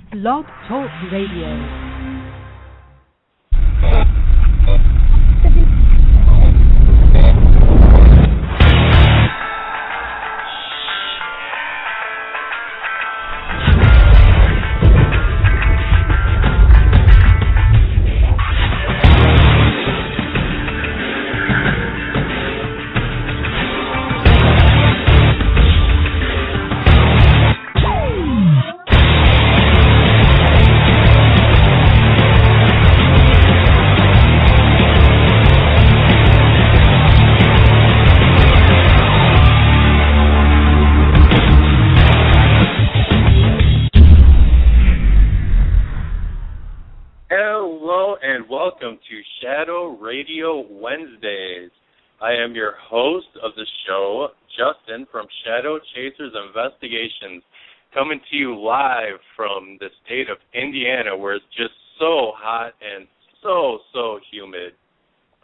Blog Talk Radio. Radio Wednesdays. I am your host of the show, Justin from Shadow Chasers Investigations, coming to you live from the state of Indiana, where it's just so hot and so humid.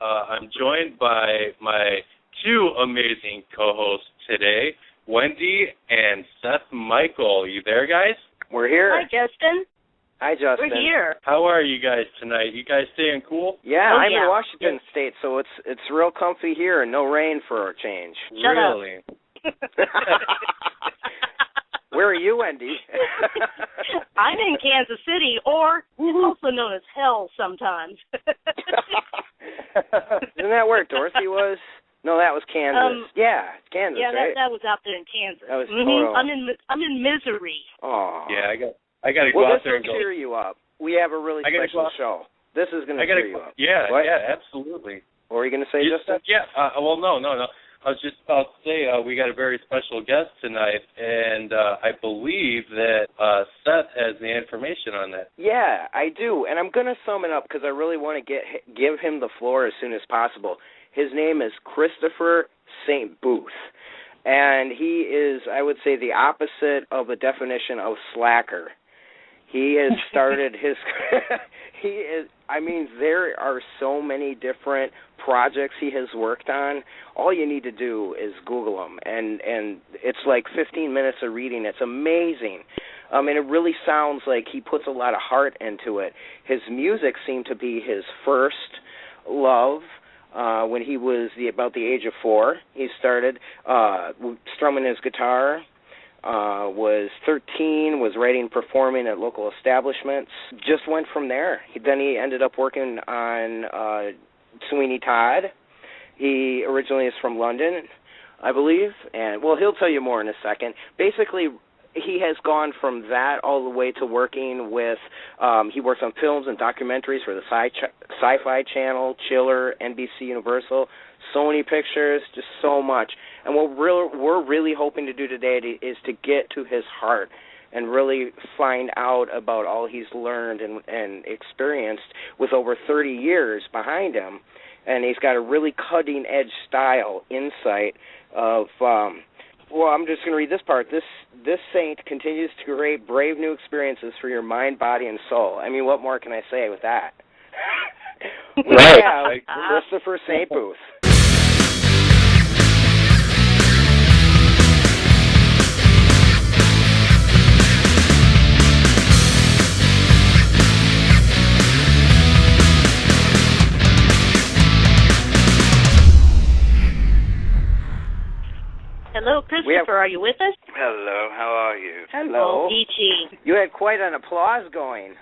I'm joined by my two amazing co-hosts today, Wendy and Seth Michael. You there, guys? We're here. Hi, Justin. Hi, Justin. We're here. How are you guys tonight? You guys staying cool? Yeah, I'm in Washington State, so it's real comfy here and no rain for a change. Shut really? Where are you, Wendy? I'm in Kansas City, or it's also known as hell sometimes. Isn't that where Dorothy was? No, that was Kansas. Kansas, yeah, right? that was out there in Kansas. That was I'm in misery. Oh. Yeah, I got to go out there and go. Well, this will cheer you up. We have a really special show. This is going to cheer you up. Yeah, absolutely. What were you going to say, Justin? Well, no. I was just about to say we got a very special guest tonight, and I believe that Seth has the information on that. Yeah, I do, and I'm going to sum it up because I really want to give him the floor as soon as possible. His name is Christopher St. Booth, and he is, I would say, the opposite of a definition of slacker. He has started his there are so many different projects he has worked on. All you need to do is Google them, and it's like 15 minutes of reading. It's amazing. It really sounds like he puts a lot of heart into it. His music seemed to be his first love. When he was about the age of 4, he started strumming his guitar. Was 13, was writing and performing at local establishments. Just went from there. Then he ended up working on Sweeney Todd. He originally is from London, I believe. And, well, he'll tell you more in a second. Basically, he has gone from that all the way to working with, he works on films and documentaries for the Sci-Fi Channel, Chiller, NBC Universal, Sony Pictures, just so much. And what we're really hoping to do today is to get to his heart and really find out about all he's learned and experienced with over 30 years behind him. And he's got a really cutting-edge style, insight of, I'm just going to read this part. This saint continues to create brave new experiences for your mind, body, and soul. I mean, what more can I say with that? Right. Christopher St. Booth. Hello, Christopher. Are you with us? Hello. How are you? Hello. E.T. You had quite an applause going.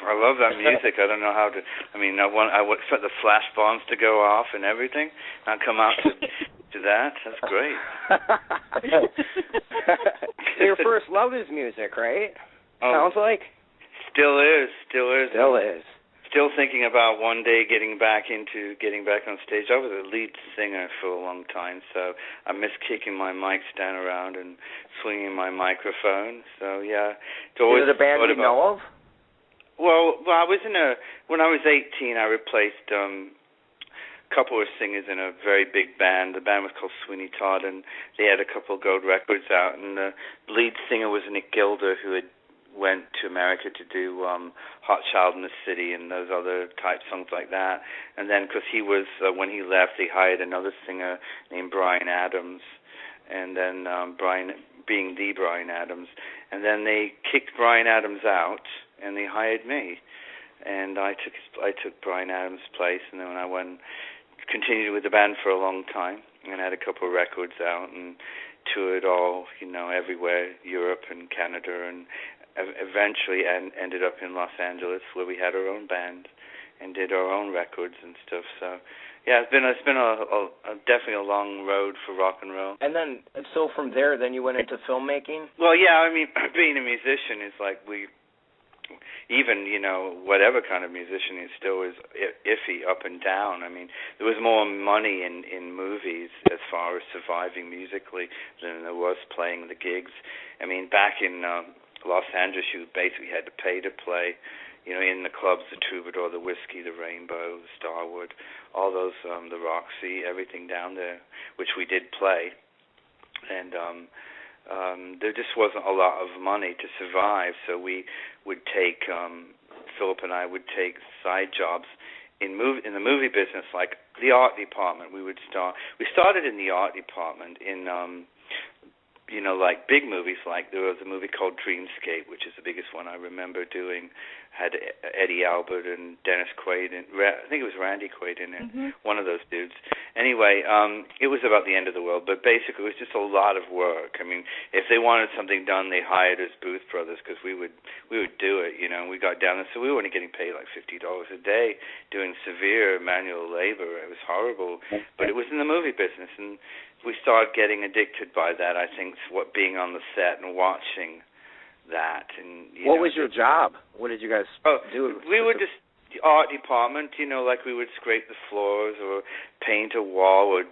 I love that music. I don't know how to. I wait for the flash bombs to go off and everything. I'll come out to that. That's great. Your first love is music, right? Oh, sounds like. Still is. Still thinking about one day getting back on stage. I was a lead singer for a long time, so I miss kicking my mics down around and swinging my microphone. So yeah, it's always. Is it a band you know of? Well, when I was 18, I replaced a couple of singers in a very big band. The band was called Sweeney Todd, and they had a couple of gold records out. And the lead singer was Nick Gilder, who had went to America to do Hot Child in the City and those other type songs like that. And then, because he was, when he left, they hired another singer named Brian Adams. And then Brian being the Bryan Adams. And then they kicked Bryan Adams out, and they hired me. And I took Bryan Adams' place, and then I continued with the band for a long time, and had a couple of records out, and toured all, everywhere, Europe and Canada, and eventually ended up in Los Angeles, where we had our own band and did our own records and stuff. So, yeah, it's been definitely a long road for rock and roll. And then, so from there, then you went into filmmaking? Well, yeah, I mean, being a musician is like even, whatever kind of musician, it still is iffy up and down. I mean, there was more money in movies as far as surviving musically than there was playing the gigs. I mean, back in Los Angeles, you basically had to pay to play, in the clubs, the Troubadour, the Whiskey, the Rainbow, the Starwood, all those, the Roxy, everything down there, which we did play. And there just wasn't a lot of money to survive, so we would take, Philip and I would take side jobs in the movie business, like the art department. We started in the art department in, like big movies, like there was a movie called Dreamscape, which is the biggest one I remember doing, had Eddie Albert and Dennis Quaid, I think it was Randy Quaid in it, one of those dudes. Anyway, it was about the end of the world, but basically it was just a lot of work. I mean, if they wanted something done, they hired us Booth Brothers, because we would do it, We got down there, so we were only getting paid like $50 a day doing severe manual labor. It was horrible, but it was in the movie business, and we started getting addicted by that, I think, being on the set and watching that. And what was your job? What did you guys do? We were just the art department, like we would scrape the floors or paint a wall or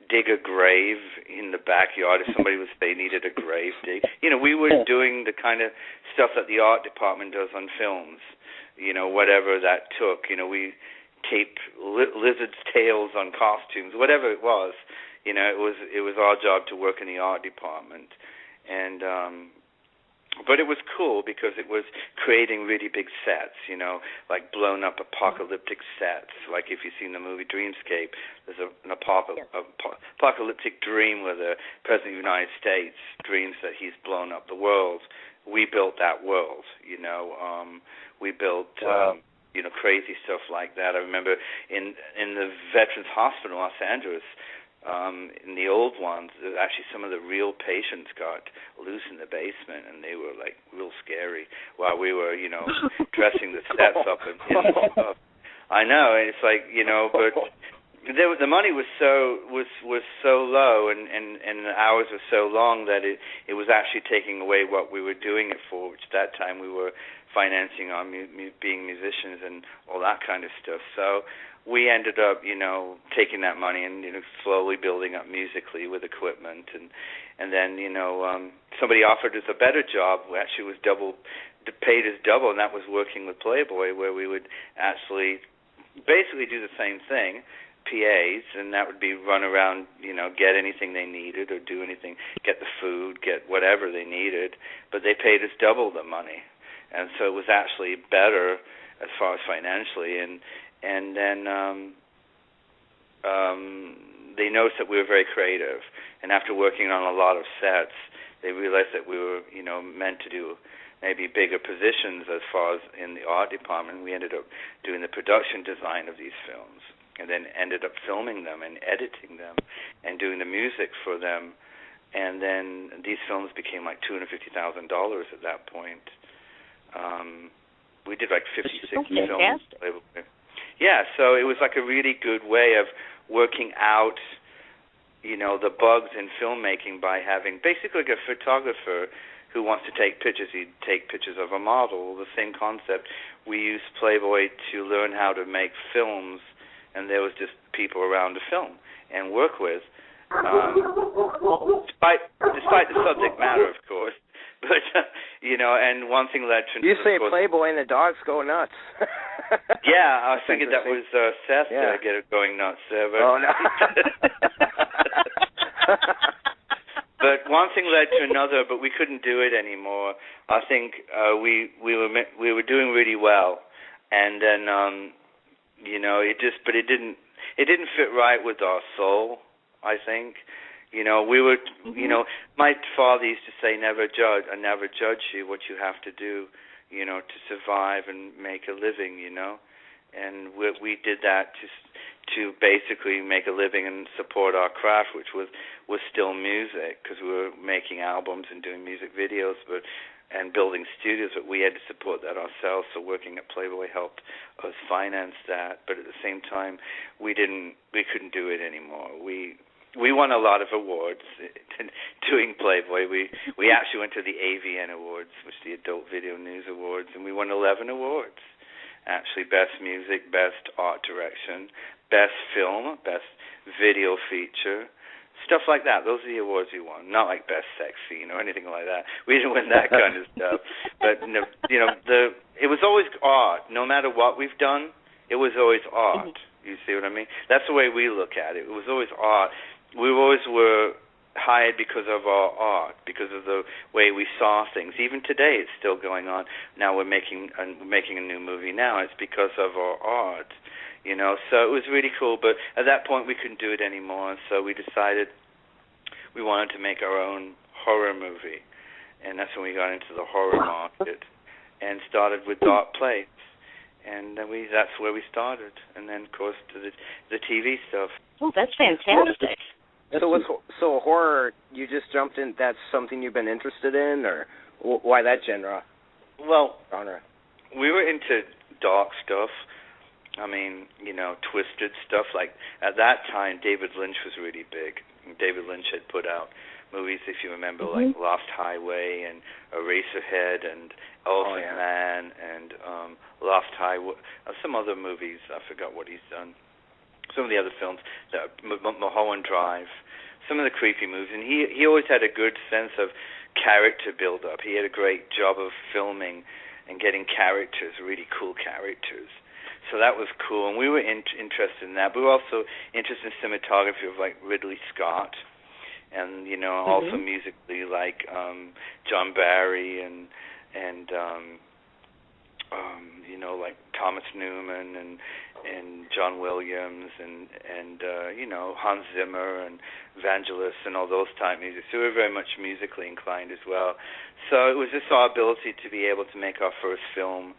dig a grave in the backyard if they needed a grave dig. We were doing the kind of stuff that the art department does on films, whatever that took. We taped lizards' tails on costumes, whatever it was. It was our job to work in the art department, and but it was cool because it was creating really big sets, like blown up apocalyptic sets. Like if you've seen the movie Dreamscape, there's an apocalyptic dream where the President of the United States dreams that he's blown up the world. We built that world, we built. Wow. Crazy stuff like that. I remember in the Veterans Hospital in Los Angeles, in the old ones, actually some of the real patients got loose in the basement, and they were like real scary while we were, dressing the sets up and stuff. I know, and it's like, but the money was so low, and the hours were so long that it was actually taking away what we were doing it for, which at that time we were financing on being musicians and all that kind of stuff. So we ended up, taking that money and, slowly building up musically with equipment. And then, somebody offered us a better job, which actually was paid us double, and that was working with Playboy, where we would actually basically do the same thing, PAs, and that would be run around, get anything they needed or do anything, get the food, get whatever they needed, but they paid us double the money. And so it was actually better as far as financially, and then they noticed that we were very creative, and after working on a lot of sets, they realized that we were, meant to do maybe bigger positions as far as in the art department. We ended up doing the production design of these films, and then ended up filming them and editing them and doing the music for them, and then these films became like $250,000 at that point. We did like 56 films. Yeah, so it was like a really good way of working out, the bugs in filmmaking by having basically like a photographer who wants to take pictures. He'd take pictures of a model, the same concept. We used Playboy to learn how to make films, and there was just people around to film and work with, despite the subject matter, of course. But, and one thing led to... You say Playboy and the dogs go nuts. Yeah, I figured that was Seth get it going nuts there. But, oh, no. But one thing led to another, but we couldn't do it anymore. I think we were doing really well, and then, it didn't fit right with our soul, I think. You know, we were, you know, my father used to say, never judge you what you have to do, you know, to survive and make a living, you know. And we did that to basically make a living and support our craft, which was still music, because we were making albums and doing music videos, and building studios, but we had to support that ourselves. So working at Playboy helped us finance that. But at the same time, we couldn't do it anymore. We won a lot of awards doing Playboy. We actually went to the AVN Awards, which is the Adult Video News Awards, and we won 11 awards. Actually, Best Music, Best Art Direction, Best Film, Best Video Feature, stuff like that. Those are the awards we won. Not like Best Sex Scene or anything like that. We didn't win that kind of stuff. But you know, it was always art. No matter what we've done, it was always art. You see what I mean? That's the way we look at it. It was always art. We always were hired because of our art, because of the way we saw things. Even today, it's still going on. Now we're making a new movie now. It's because of our art, you know. So it was really cool. But at that point, we couldn't do it anymore. So we decided we wanted to make our own horror movie, and that's when we got into the horror market and started with Dark Place. And then that's where we started. And then, of course, to the TV stuff. Oh, that's fantastic. So horror, you just jumped in, that's something you've been interested in, or why that genre? Well, genre? We were into dark stuff. I mean, you know, twisted stuff. Like, at that time, David Lynch was really big. David Lynch had put out movies, if you remember, like Lost Highway and Eraserhead and Elephant Man and Lost Highway. Some other movies, I forgot what he's done. Some of the other films, Mulholland Drive, some of the creepy movies. And he always had a good sense of character build-up. He had a great job of filming and getting characters, really cool characters. So that was cool, and we were interested in that. But we were also interested in cinematography of, like, Ridley Scott, and, you know, also musically, like John Barry and you know, like Thomas Newman and John Williams and you know, Hans Zimmer and Vangelis and all those type music. So we were very much musically inclined as well. So it was just our ability to be able to make our first film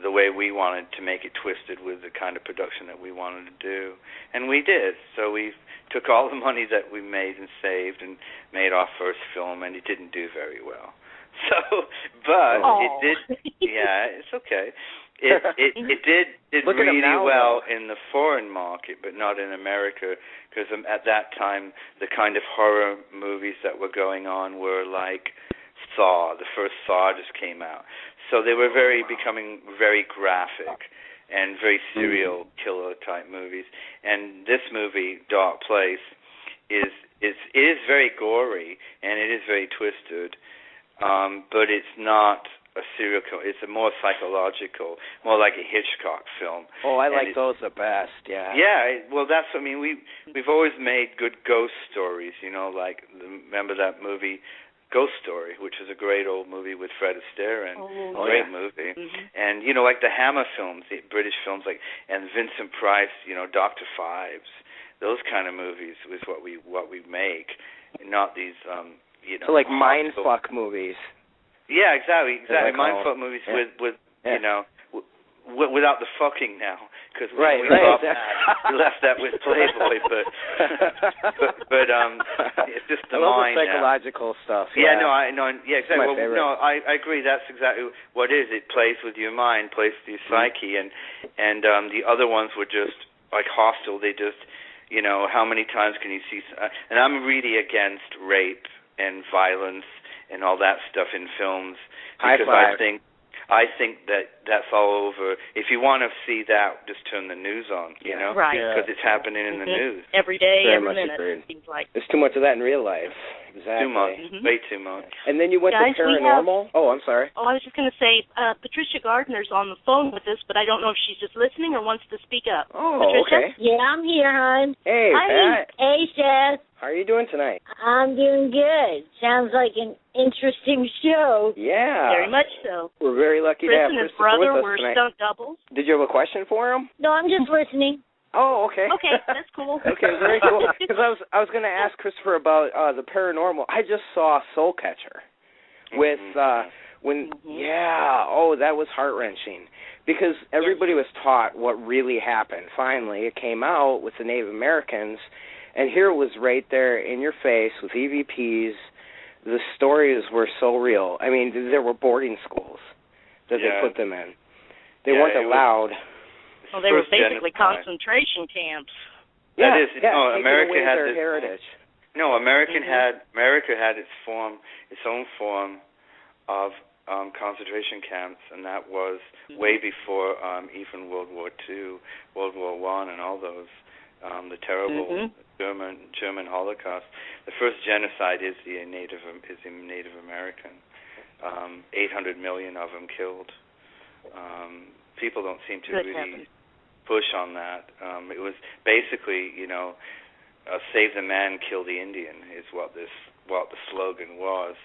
the way we wanted to make it, twisted with the kind of production that we wanted to do. And we did. So we took all the money that we made and saved and made our first film, and it didn't do very well. So, but it did. Yeah, it's okay. It did really well in the foreign market, but not in America, because at that time the kind of horror movies that were going on were like Saw. The first Saw just came out, so they were becoming very graphic and very serial killer type movies. And this movie, Dark Place, is very gory and it is very twisted. But it's not a serial killer. It's a more psychological, more like a Hitchcock film. Oh, I like those the best, yeah. Yeah, well, that's, I mean, we've always made good ghost stories, you know, like, remember that movie Ghost Story, which was a great old movie with Fred Astaire in. Great movie. And, you know, like the Hammer films, the British films, like, and Vincent Price, you know, Dr. Phibes, those kind of movies was what we make, not these, you know. So like mindfuck movies. Yeah, exactly. Mindfuck movies with you know, without the fucking now, because we left that with Playboy, but it's just the mind now. Psychological stuff. Yeah, exactly. Well, no, I agree. That's exactly what it is. It plays with your mind, plays with your psyche, and the other ones were just like Hostel. They just, you know, how many times can you see? And I'm really against rape and violence and all that stuff in films, because I think that's all over. If you want to see that, just turn the news on, you know, because it's happening in the news every day, Very every minute. Agreed. It seems like there's too much of that in real life. Exactly. Too much, way too much. And then you went to Paranormal. Oh, I'm sorry. Oh, I was just going to say, Patricia Gardner's on the phone with us, but I don't know if she's just listening or wants to speak up. Oh, Patricia? okay. Yeah, I'm here, hon. Hey, Pat. Hey, Seth. How are you doing tonight? I'm doing good. Sounds like an interesting show. Yeah. Very much so. We're very lucky to have Chris and his Christopher brother with us were tonight. stunt doubles. Did you have a question for him? No, I'm just listening. Oh, okay. Okay, that's cool. Okay, very cool. Because I was going to ask Christopher about the paranormal. I just saw Soul Catcher with that was heart-wrenching because everybody was taught what really happened. Finally, it came out with the Native Americans, and here it was right there in your face with EVPs. The stories were so real. I mean, there were boarding schools that they put them in. They weren't allowed. Well, they were basically concentration camps. Yeah, that is, America had their heritage. No, America had its own form of concentration camps, and that was way before even World War II, World War I, and all those the terrible German Holocaust. The first genocide is in Native American. 800 million of them killed. People don't seem to really push on that. It was basically, save the man, kill the Indian is what the slogan was.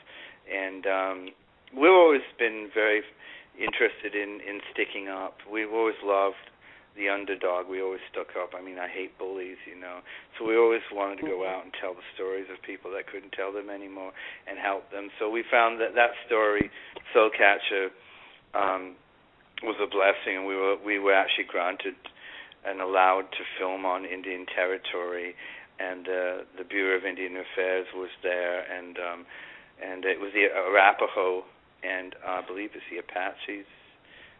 And we've always been very interested in sticking up. We've always loved the underdog. We always stuck up. I mean, I hate bullies, So we always wanted to go out and tell the stories of people that couldn't tell them anymore and help them. So we found that story, Soul Catcher, was a blessing, and we were actually granted and allowed to film on Indian territory, and the Bureau of Indian Affairs was there, and it was the Arapaho, and I believe it's the Apaches.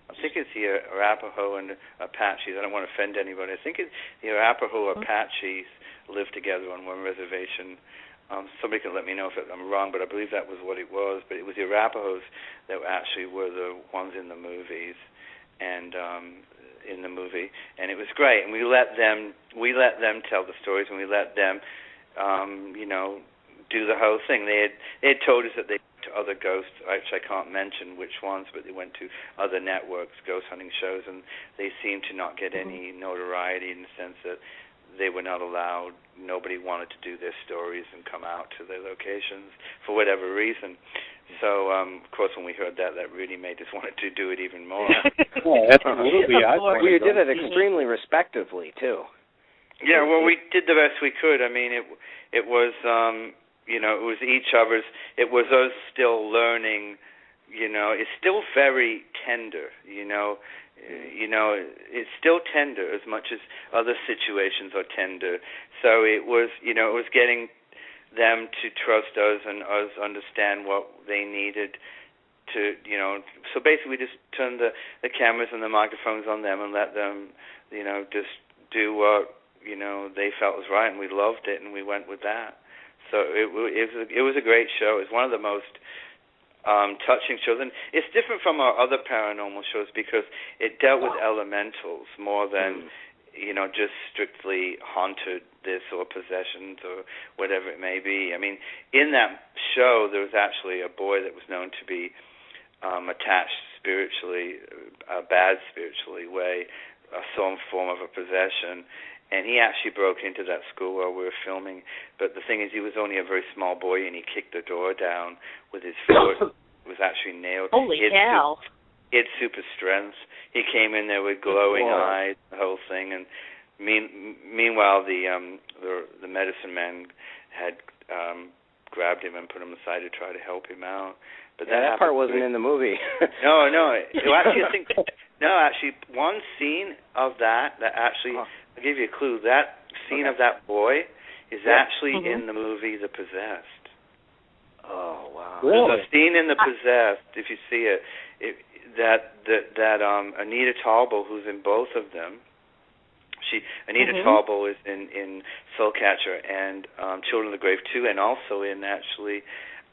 I think it's the Arapaho and Apaches. I don't want to offend anybody. I think the Arapaho Apaches lived together on one reservation. Somebody can let me know if I'm wrong, but I believe that was what it was. But it was the Arapahos that actually were the ones in the movies, and and it was great. And we let them tell the stories, and we let them, do the whole thing. They had told us that they went to other ghosts. Actually, I can't mention which ones, but they went to other networks, ghost hunting shows, and they seemed to not get any notoriety in the sense that they were not allowed. Nobody wanted to do their stories and come out to their locations for whatever reason. So, of course, when we heard that really made us want to do it even more. Absolutely. You did it extremely respectively, too. Yeah, well, we did the best we could. I mean, it was, it was each of us. It was us still learning. It's still very tender. It's still tender as much as other situations are tender. So it was getting them to trust us and us understand what they needed to, So basically, we just turned the cameras and the microphones on them and let them, just do what they felt was right, and we loved it, and we went with that. So it was a great show. It's one of the most touching shows, and it's different from our other paranormal shows because it dealt with elementals more than just strictly haunted this or possessions or whatever it may be. I mean, in that show there was actually a boy that was known to be attached spiritually, a bad spiritually way, some form of a possession. And he actually broke into that school while we were filming. But the thing is, he was only a very small boy, and he kicked the door down with his foot. It was actually nailed. Holy cow. He had super strength. He came in there with glowing eyes, the whole thing. And meanwhile, the medicine man had grabbed him and put him aside to try to help him out. But that part wasn't in the movie. No. Actually, one scene of that actually... I'll give you a clue. That scene of that boy is actually in the movie The Possessed. Oh, wow. Really? There's a scene in The Possessed, if you see it, that Anita Talbot, who's in both of them, Anita Talbot is in Soul Catcher and Children of the Grave 2, and also in actually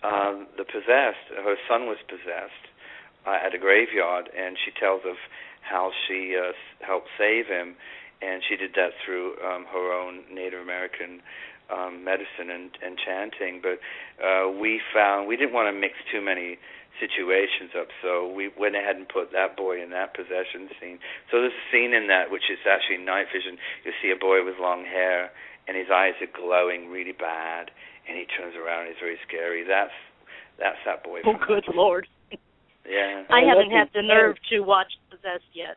The Possessed. Her son was possessed at a graveyard, and she tells of how she helped save him. And she did that through her own Native American medicine and chanting. But we didn't want to mix too many situations up, so we went ahead and put that boy in that possession scene. So there's a scene in that which is actually night vision. You see a boy with long hair, and his eyes are glowing really bad, and he turns around and he's very scary. That's that boy. Oh, good Lord. Yeah. I haven't had the nerve to watch Possessed yet.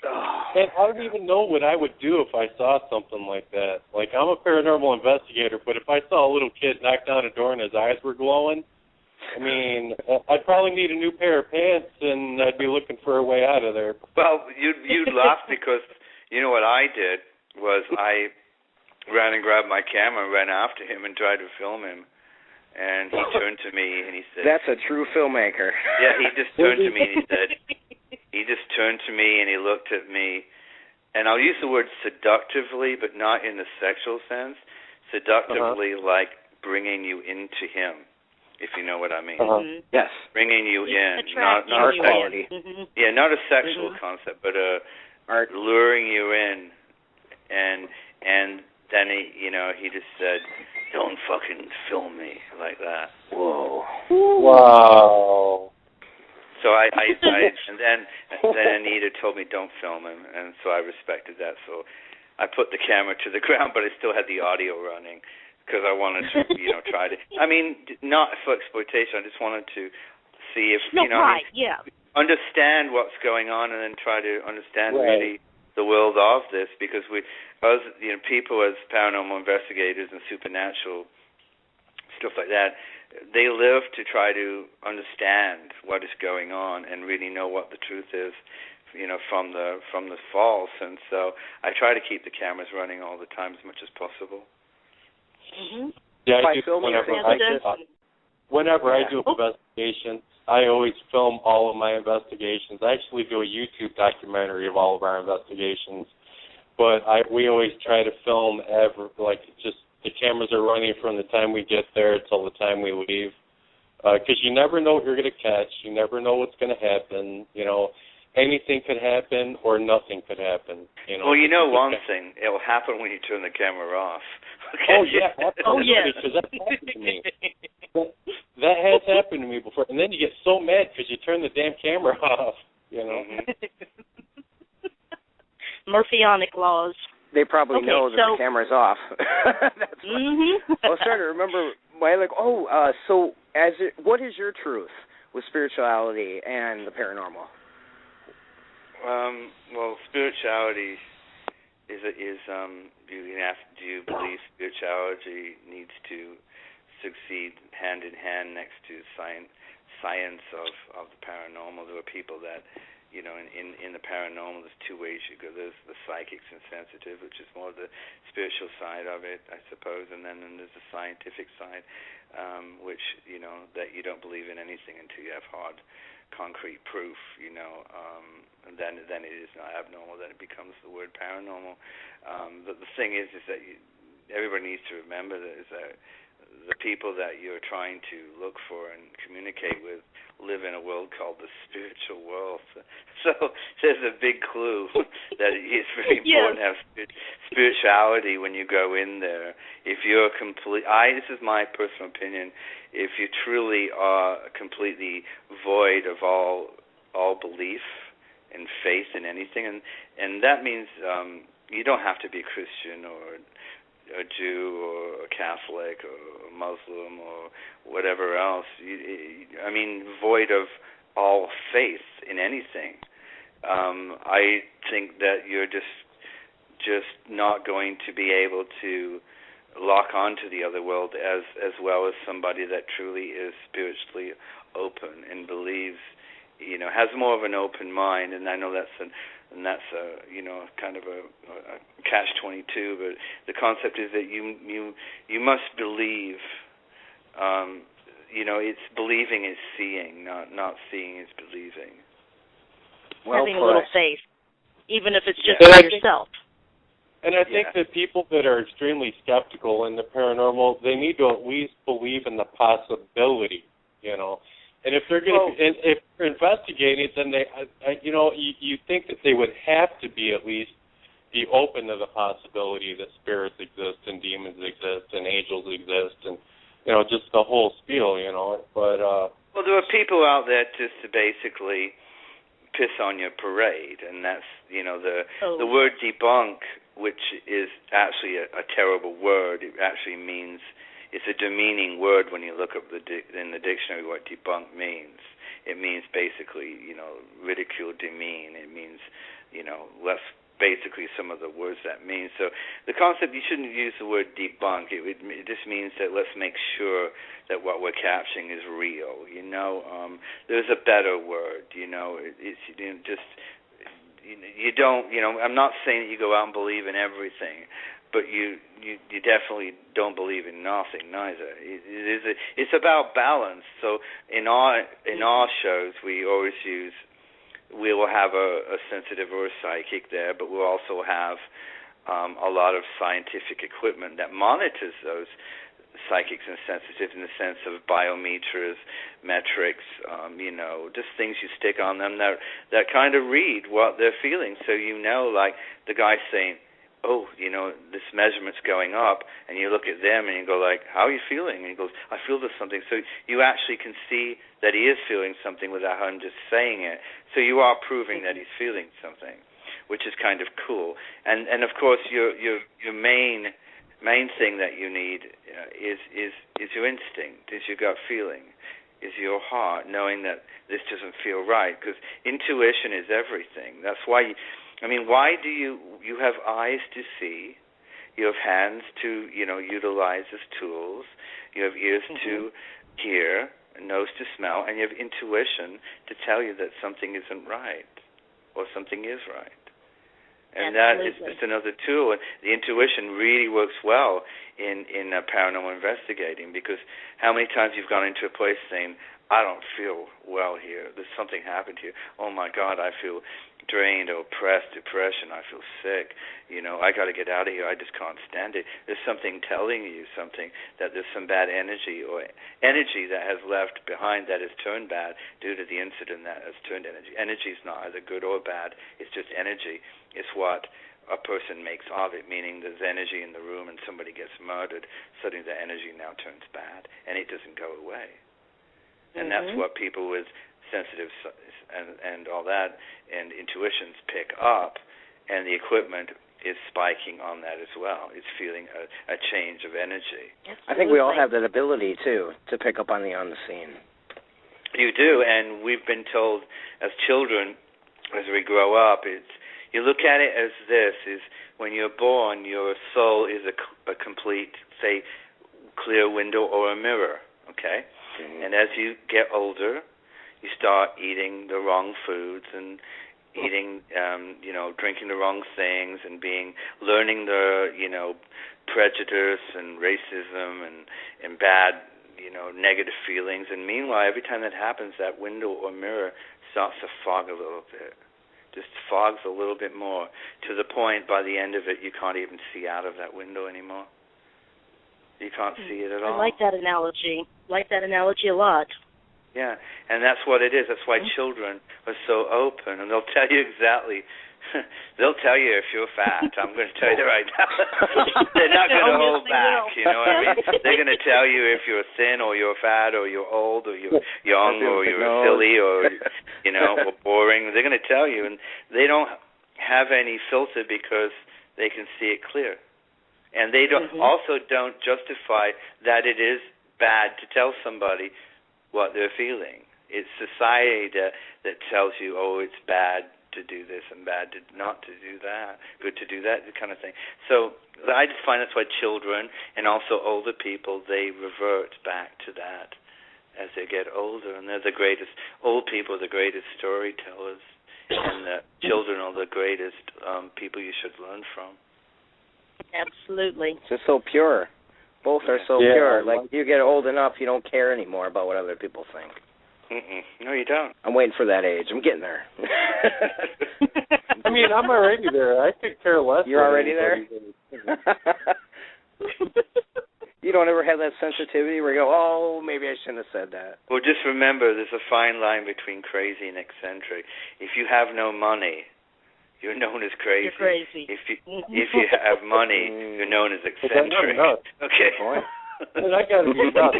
And I don't even know what I would do if I saw something like that. Like, I'm a paranormal investigator, but if I saw a little kid knock down a door and his eyes were glowing, I mean, I'd probably need a new pair of pants, and I'd be looking for a way out of there. Well, you'd laugh because you know what I did was I ran and grabbed my camera and ran after him and tried to film him. And he turned to me and he said... That's a true filmmaker. Yeah, he just turned to me and he said... He just turned to me and he looked at me, and I'll use the word seductively, but not in the sexual sense. Seductively, like bringing you into him, if you know what I mean. Yes. Bringing you in, not art a quality. Yeah, not a sexual concept, but art luring you in, and then he just said, "Don't fucking film me," like that. Whoa. Wow. So and then Anita told me don't film him, and so I respected that. So I put the camera to the ground, but I still had the audio running because I wanted to, try to. I mean, not for exploitation. I just wanted to see if understand what's going on, and then try to understand really the world of this, because people as paranormal investigators and supernatural stuff like that, they live to try to understand what is going on and really know what the truth is, from the false. And so I try to keep the cameras running all the time as much as possible. Mm-hmm. Yeah, By filming whenever I do investigation, I always film all of my investigations. I actually do a YouTube documentary of all of our investigations, but we always try to film the cameras are running from the time we get there till the time we leave, because you never know what you're going to catch. You never know what's going to happen. Anything could happen or nothing could happen. Well, one thing, it'll happen when you turn the camera off. Okay? Oh, yeah. Because that's happened to me. That has happened to me before. And then you get so mad because you turn the damn camera off, Murphyonic laws. They probably know that the camera's off. That's I was trying to remember what is your truth with spirituality and the paranormal? Well, spirituality do you believe spirituality needs to succeed hand in hand next to science of the paranormal? There are people that in the paranormal, there's two ways you go. There's the psychics and sensitive, which is more the spiritual side of it, I suppose, and then there's the scientific side, which, that you don't believe in anything until you have hard, concrete proof, and then it is not abnormal, then it becomes the word paranormal. But the thing is that everybody needs to remember that the people that you're trying to look for and communicate with live in a world called the spiritual world. So there's a big clue that it's very important to have spirituality when you go in there. If you're this is my personal opinion, if you truly are completely void of all belief and faith in anything, and that means you don't have to be Christian or a Jew or a Catholic or a Muslim or whatever else. Void of all faith in anything. I think that you're just not going to be able to lock onto the other world as well as somebody that truly is spiritually open and believes, has more of an open mind. And I know that's kind of a catch-22, but the concept is that you must believe. It's believing is seeing, not seeing is believing. Having a little faith, even if it's just for yourself. And I think that people that are extremely skeptical in the paranormal, they need to at least believe in the possibility, And if they're going if they're investigating, then you think that they would have to be at least be open to the possibility that spirits exist and demons exist and angels exist and just the whole spiel, But well, there are people out there just to basically piss on your parade, and that's the word debunk, which is actually a terrible word. It actually means. It's a demeaning word when you look up in the dictionary what debunk means. It means basically, ridicule, demean. It means less basically some of the words that mean. So the concept, you shouldn't use the word debunk. It just means that let's make sure that what we're capturing is real. There's a better word. It's just you don't. I'm not saying that you go out and believe in everything, but you definitely don't believe in nothing neither. It's about balance. So in our shows, we always use. We will have a sensitive or a psychic there, but we'll also have a lot of scientific equipment that monitors those psychics and sensitives in the sense of biometers, metrics, just things you stick on them that kind of read what they're feeling. So like the guy saying, oh, this measurement's going up, and you look at them and you go like, how are you feeling? And he goes, I feel there's something. So you actually can see that he is feeling something without him just saying it. So you are proving that he's feeling something, which is kind of cool. And of course your main thing that you need is your instinct, is your gut feeling, is your heart, knowing that this doesn't feel right, because intuition is everything. That's why why do you have eyes to see, you have hands to, utilize as tools, you have ears to hear, a nose to smell, and you have intuition to tell you that something isn't right or something is right. And that is just another tool. And the intuition really works well in paranormal investigating, because how many times you've gone into a place saying, I don't feel well here. There's something happened here. Oh, my God, I feel drained, oppressed, depression. I feel sick. I got to get out of here. I just can't stand it. There's something telling you something, that there's some bad energy or energy that has left behind that has turned bad due to the incident that has turned energy. Energy is not either good or bad. It's just energy. It's what a person makes of it, meaning there's energy in the room and somebody gets murdered. Suddenly the energy now turns bad, and it doesn't go away. And that's what people with sensitive and all that and intuitions pick up, and the equipment is spiking on that as well. It's feeling a change of energy. Absolutely. I think we all have that ability, too, to pick up on the unseen. You do, and we've been told as children, as we grow up, you look at it as this, is when you're born, your soul is a complete, say, clear window or a mirror, okay? And as you get older, you start eating the wrong foods and eating, drinking the wrong things and learning the, prejudice and racism and bad, negative feelings. And meanwhile, every time that happens, that window or mirror starts to fog a little bit. Just fogs a little bit more, to the point by the end of it you can't even see out of that window anymore. You can't see it at all. I like that analogy. A lot. Yeah, and that's what it is. That's why children are so open, and they'll tell you exactly. They'll tell you if you're fat. I'm going to tell you right now. They're not going to hold back. You know what I mean? They're going to tell you if you're thin or you're fat or you're old or you're young or you're silly or or boring. They're going to tell you, and they don't have any filter because they can see it clear. And they also don't justify that it is bad to tell somebody what they're feeling. It's society that tells you, oh, it's bad to do this and bad not to do that, good to do that, kind of thing. So I just find that's why children and also older people, they revert back to that as they get older. And they're the greatest, old people are the greatest storytellers, and the children are the greatest people you should learn from. Absolutely. It's just so pure. Both are so pure. Like, you get old enough, you don't care anymore about what other people think. No, you don't. I'm waiting for that age. I'm getting there. I mean, I'm already there. I could care less. You're already there? You don't ever have that sensitivity where you go, oh, maybe I shouldn't have said that. Well, just remember, there's a fine line between crazy and eccentric. If you have no money, you're known as crazy. You're crazy. If you have money, you're known as eccentric. Okay. And I got to be nuts.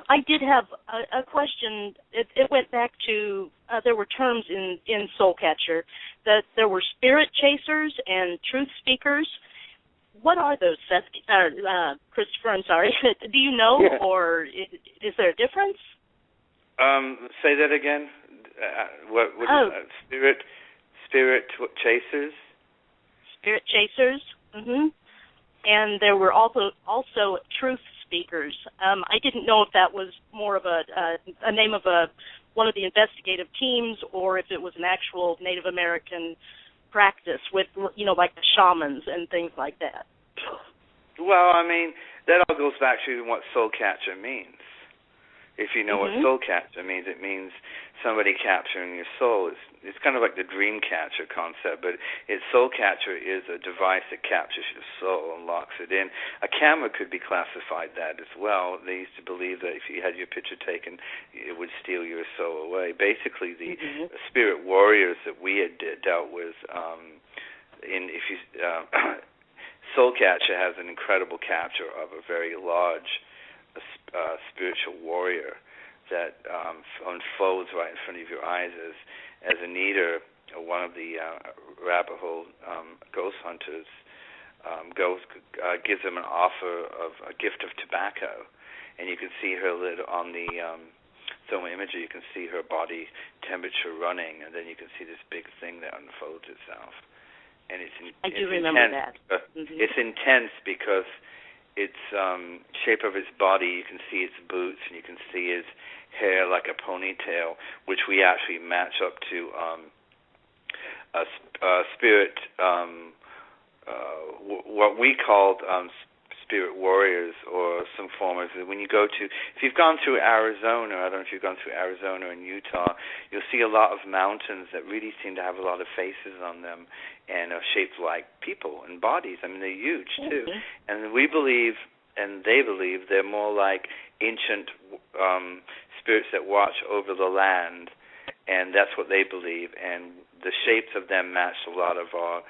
I did have a question. It went back to there were terms in Soulcatcher that there were spirit chasers and truth speakers. What are those, Seth? Christopher, I'm sorry. Do you know, or is there a difference? Say that again. What is that? Spirit chasers? Spirit chasers. And there were also truth speakers. I didn't know if that was more of a name of one of the investigative teams, or if it was an actual Native American practice with, like the shamans and things like that. Well, I mean, that all goes back to what soul catcher means. If you know what soul capture means, it means somebody capturing your soul. It's kind of like the dream catcher concept, but soul catcher is a device that captures your soul and locks it in. A camera could be classified that as well. They used to believe that if you had your picture taken, it would steal your soul away. Basically, the spirit warriors that we had dealt with, soul catcher has an incredible capture of a very large spiritual warrior that unfolds right in front of your eyes as Anita, one of the Arapaho ghost hunters, gives him an offer of a gift of tobacco, and you can see her lid on the thermal imager. You can see her body temperature running, and then you can see this big thing that unfolds itself. And I do remember intense. that. It's intense because its shape of his body, you can see its boots, and you can see his hair like a ponytail, which we actually match up to a spirit, what we called spirit warriors, or some form of, when you go to, if you've gone through Arizona, I don't know if you've gone through Arizona and Utah, you'll see a lot of mountains that really seem to have a lot of faces on them and are shaped like people and bodies. I mean, they're huge too. And we believe, and they believe, they're more like ancient spirits that watch over the land, and that's what they believe. And the shapes of them matched a lot of our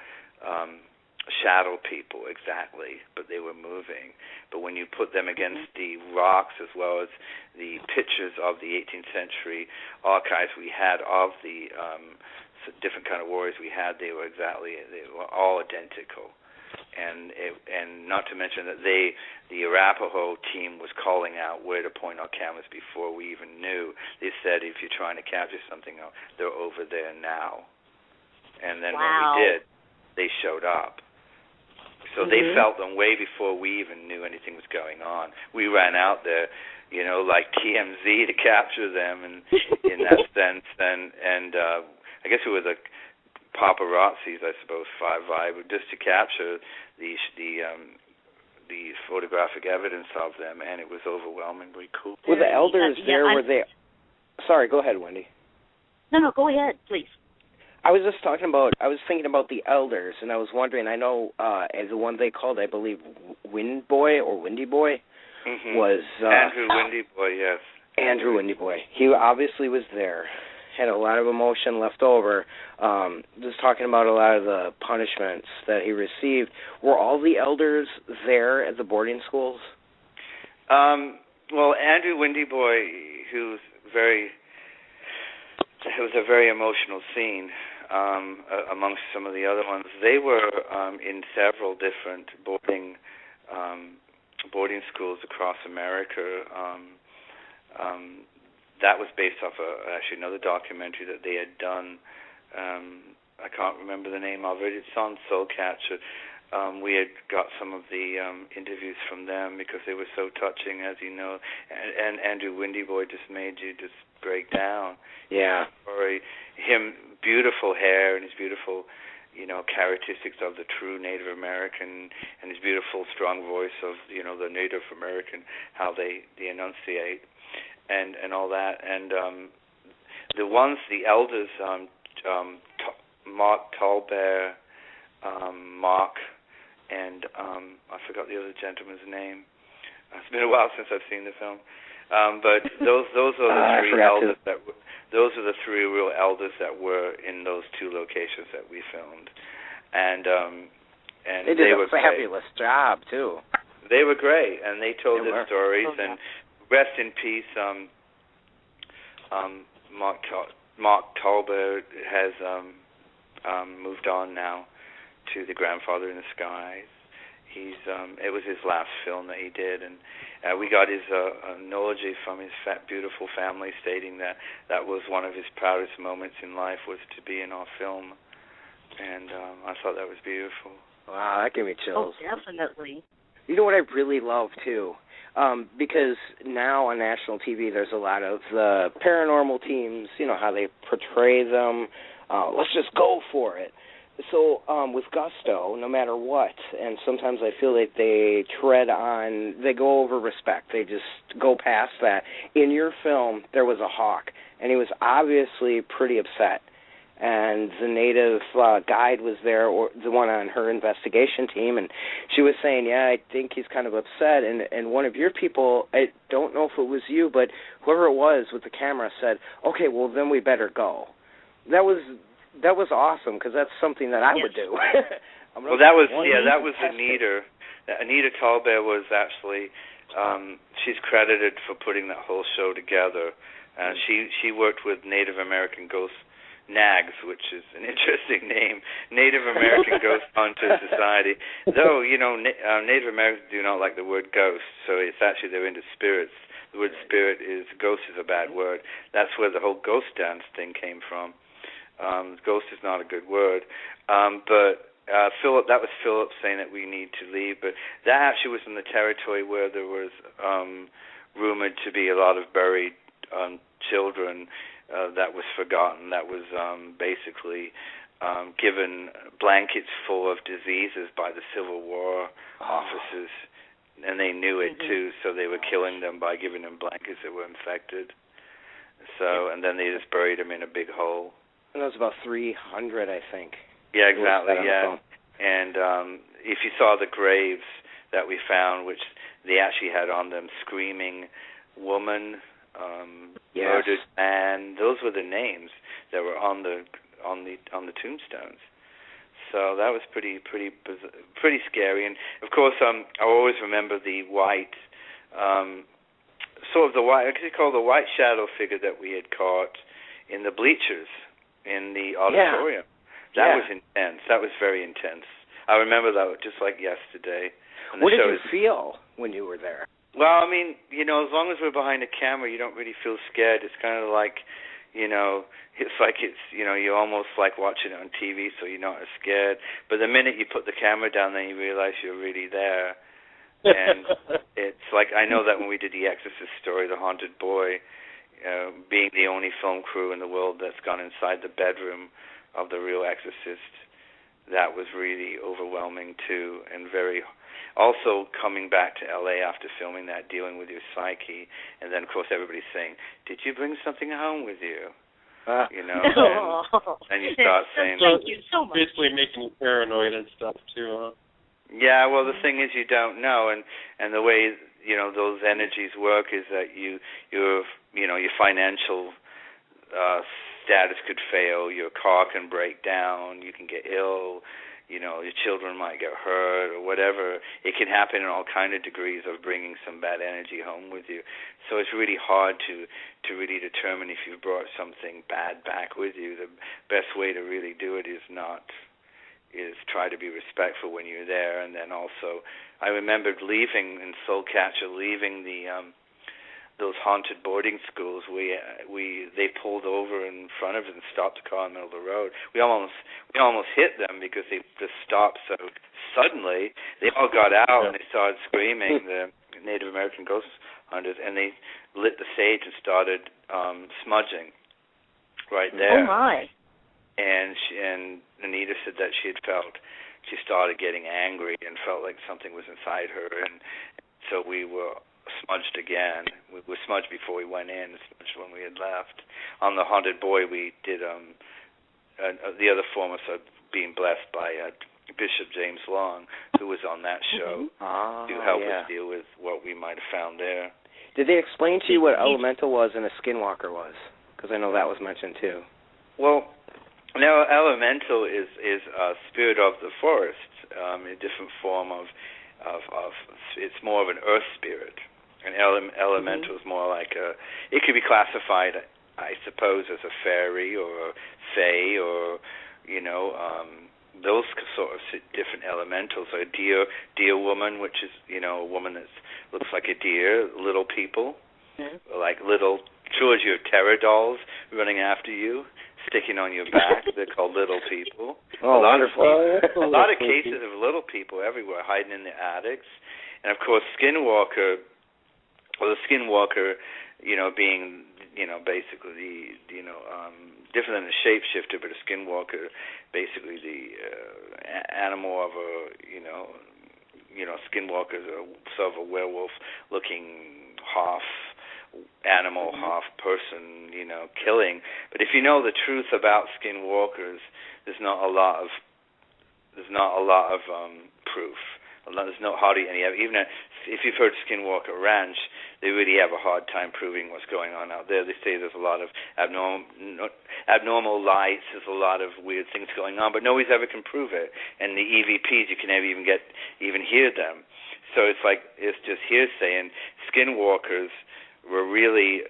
shadow people exactly, but they were moving. But when you put them against the rocks, as well as the pictures of the 18th century archives we had of the different kind of warriors we had, they were all identical. And not to mention that the Arapaho team was calling out where to point our cameras before we even knew. They said, if you're trying to capture something, they're over there now. And then when we did, they showed up. So they felt them way before we even knew anything was going on. We ran out there, like TMZ to capture them, and in that sense, and I guess it was a paparazzis, I suppose, just to capture the photographic evidence of them, and it was overwhelmingly cool. Were the elders there? Were they? Sorry, go ahead, Wendy. No, go ahead, please. I was thinking about the elders, and I was wondering, I know the one they called, I believe, Wind Boy or Windy Boy was... Andrew Windy Boy, yes. Andrew Windy Boy. He obviously was there, had a lot of emotion left over, just talking about a lot of the punishments that he received. Were all the elders there at the boarding schools? Well, Andrew Windy Boy, it was a very emotional scene. Amongst some of the other ones, they were in several different boarding schools across America. That was based off actually another documentary that they had done. I can't remember the name of it. It's on Soulcatcher. We had got some of the interviews from them because they were so touching, as you know. And Andrew Windy Boy just made you just break down. Yeah. Him, beautiful hair and his beautiful, characteristics of the true Native American, and his beautiful, strong voice of, the Native American, how they enunciate, and all that. And the elders, Mark Tallbear, Mark, and I forgot the other gentleman's name. It's been a while since I've seen the film. But those are the three elders those are the three real elders that were in those two locations that we filmed, and they did a fabulous job too. They were great, and they told their stories. And rest in peace, Mark Tolbert has moved on now to the Grandfather in the Skies. it was his last film that he did, and we got his eulogy from his beautiful family, stating that was one of his proudest moments in life, was to be in our film, and I thought that was beautiful. Wow, that gave me chills. Oh, definitely. You know what I really love too, because now on national TV there's a lot of the paranormal teams. You know how they portray them. Let's just go for it. So with gusto, no matter what, and sometimes I feel like they go over respect. They just go past that. In your film, there was a hawk, and he was obviously pretty upset. And the native guide was there, or the one on her investigation team, and she was saying, yeah, I think he's kind of upset. And one of your people, I don't know if it was you, but whoever it was with the camera said, okay, well, then we better go. That was awesome, because that's something that I would do. Well, that was Anita. Anita Tallbear was actually, she's credited for putting that whole show together. She worked with Native American Ghost NAGS, which is an interesting name, Native American Ghost Hunter Society. Though, Native Americans do not like the word ghost, so it's actually they're into spirits. The word ghost is a bad word. That's where the whole ghost dance thing came from. Ghost is not a good word. But Philip, that was Philip saying that we need to leave, but that actually was in the territory where there was rumored to be a lot of buried children that was forgotten, that was basically given blankets full of diseases by the Civil War officers, and they knew it too, so they were killing them by giving them blankets that were infected. So, and then they just buried them in a big hole. And that was about 300, I think. Yeah, exactly, yeah. And if you saw the graves that we found, which they actually had on them screaming woman, murdered man, those were the names that were on the tombstones. So that was pretty scary. And of course, I always remember the white, the white shadow figure that we had caught in the bleachers in the auditorium. That was intense. That was very intense. I remember that just like yesterday. What did you feel when you were there? Well, I mean, as long as we're behind a camera, you don't really feel scared. It's kind of like, it's like you're almost like watching it on TV, so you're not as scared. But the minute you put the camera down, then you realize you're really there. And it's like, I know that when we did the Exorcist story, The Haunted Boy, being the only film crew in the world that's gone inside the bedroom of the real exorcist, that was really overwhelming too, and very. Also, coming back to L.A. after filming that, dealing with your psyche, and then, of course, everybody's saying, did you bring something home with you? And you start saying... Thank you so much. Basically making you paranoid and stuff, too, huh? Yeah, well, the thing is you don't know, and the way, those energies work is that your financial status could fail, your car can break down, you can get ill, your children might get hurt or whatever. It can happen in all kind of degrees of bringing some bad energy home with you. So it's really hard to really determine if you brought something bad back with you. The best way to really do it is try to be respectful when you're there. And then also, I remembered leaving in Soul Catcher, leaving the those haunted boarding schools. They pulled over in front of it and stopped the car in the middle of the road. We almost hit them because they just stopped so suddenly. They all got out and they started screaming, the Native American ghost hunters, and they lit the sage and started smudging right there. Oh my! And Anita said that she started getting angry and felt like something was inside her, and so we were smudged again. We were smudged before we went in, smudged when we had left. On The Haunted Boy, we did the other form of being blessed by Bishop James Long, who was on that show, to help us deal with what we might have found there. Did they explain to you what elemental was and a skinwalker was? Because I know that was mentioned too. Well, now elemental is a spirit of the forest, a different form of it's more of an earth spirit. And elemental is more like it could be classified, I suppose, as a fairy or a fae or, those sort of different elementals. A deer woman, which is, a woman that looks like a deer. Little people, like little Georgia terror dolls running after you, sticking on your back. They're called little people. Oh, wonderful. A lot of cases of little people everywhere, hiding in the attics. And, of course, Skinwalker, being, basically different than a shapeshifter, but a Skinwalker, basically the animal of a, Skinwalker's sort of a werewolf-looking half animal, half person, killing. But if you know the truth about Skinwalkers, there's not a lot of proof. There's no hardly any. Even if you've heard Skinwalker Ranch, they really have a hard time proving what's going on out there. They say there's a lot of abnormal lights. There's a lot of weird things going on, but nobody's ever can prove it. And the EVPs, you can never even hear them. So it's just hearsay. And Skinwalkers were really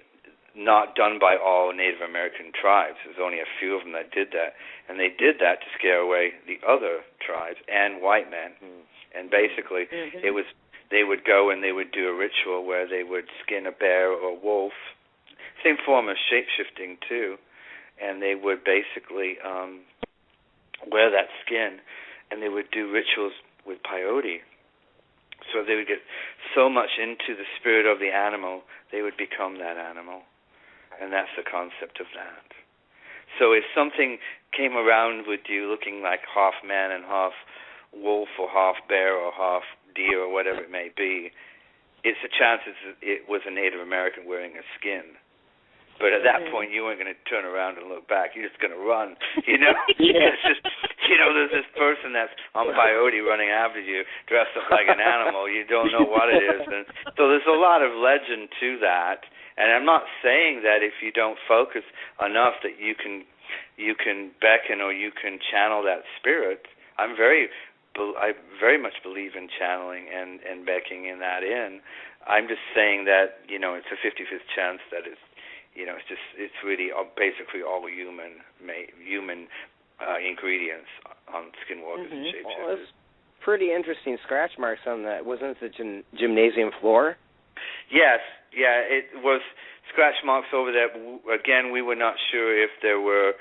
not done by all Native American tribes. There's only a few of them that did that, and they did that to scare away the other tribes and white men. And basically, they would go and they would do a ritual where they would skin a bear or a wolf, same form of shape-shifting too, and they would basically wear that skin, and they would do rituals with peyote. So they would get so much into the spirit of the animal, they would become that animal. And that's the concept of that. So if something came around with you looking like half man and half wolf or half bear or half deer or whatever it may be, it's a chance it was a Native American wearing a skin. But at that point, you weren't going to turn around and look back. You're just going to run, It's just, there's this person that's on peyote running after you, dressed up like an animal. You don't know what it is. And so there's a lot of legend to that. And I'm not saying that if you don't focus enough that you can beckon or you can channel that spirit. I very much believe in channeling and beckoning that in. I'm just saying that, it's a 50-50 chance that it's, it's really basically all human ingredients on Skinwalkers and shapeshifters. Well, that's pretty interesting scratch marks on that. Wasn't it the gymnasium floor? Yes, it was scratch marks over that. Again, we were not sure if there were,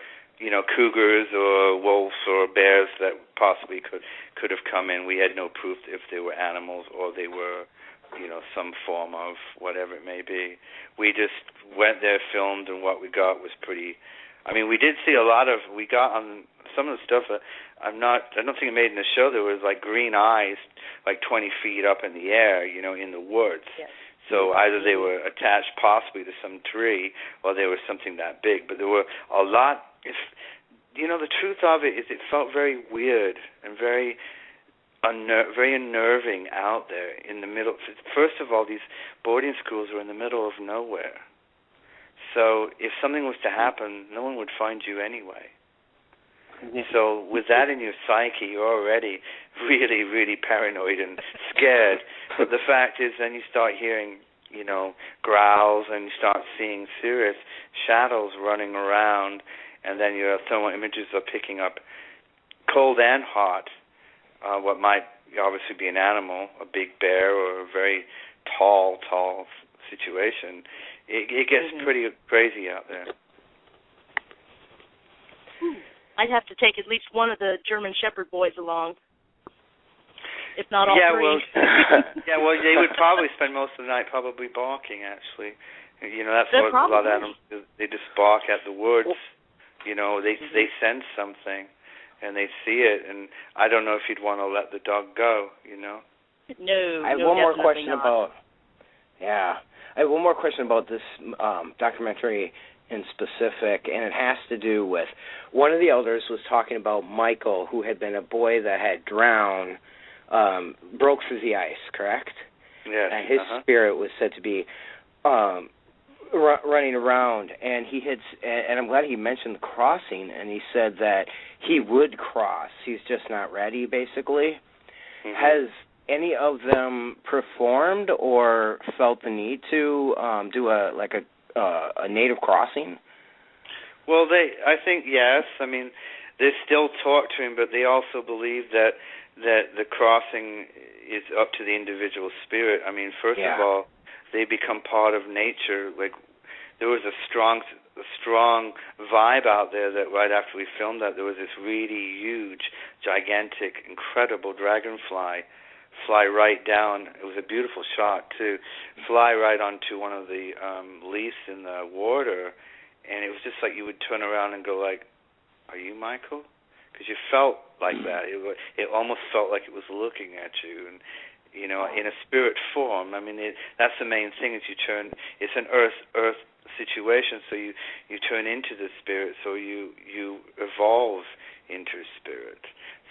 cougars or wolves or bears that possibly could have come in. We had no proof if they were animals or they were, some form of whatever it may be. We just went there, filmed, and what we got was pretty. I mean, we did see we got on some of the stuff that I don't think it made in the show. There was like green eyes, like 20 feet up in the air, in the woods. Yes. So either they were attached possibly to some tree or they were something that big. But there were a lot. The truth of it is it felt very weird and very unnerving out there in the middle. First of all, these boarding schools were in the middle of nowhere. So if something was to happen, no one would find you anyway. So with that in your psyche, you're already really, really paranoid and scared. But the fact is then you start hearing, growls, and you start seeing serious shadows running around, and then your thermal images are picking up cold and hot, what might obviously be an animal, a big bear or a very tall situation. It gets pretty crazy out there. I'd have to take at least one of the German Shepherd boys along, if not all three. Well, they would probably spend most of the night probably barking, actually. That's what a lot of animals do. They just bark at the woods. They sense something, and they see it, and I don't know if you'd want to let the dog go, No, I have one more question about. Yeah, I have one more question about this documentary in specific, and it has to do with one of the elders was talking about Michael, who had been a boy that had drowned, broke through the ice, correct? Yes. And his spirit was said to be running around, and and I'm glad he mentioned the crossing, and he said that he would cross. He's just not ready, basically. Mm-hmm. Has any of them performed or felt the need to do a native crossing? Well, I think yes. I mean, they still talk to him, but they also believe that the crossing is up to the individual spirit. I mean, first of all, they become part of nature. Like, there was a strong vibe out there that right after we filmed that, there was this really huge, gigantic, incredible dragonfly fly right down. It was a beautiful shot too. Fly right onto one of the leaves in the water, and it was just like you would turn around and go like, "Are you Michael?" Because you felt like that. It almost felt like it was looking at you, and you know, in a spirit form. I mean, that's the main thing is you turn. It's an earth situation, so you turn into the spirit, so you evolve into spirit.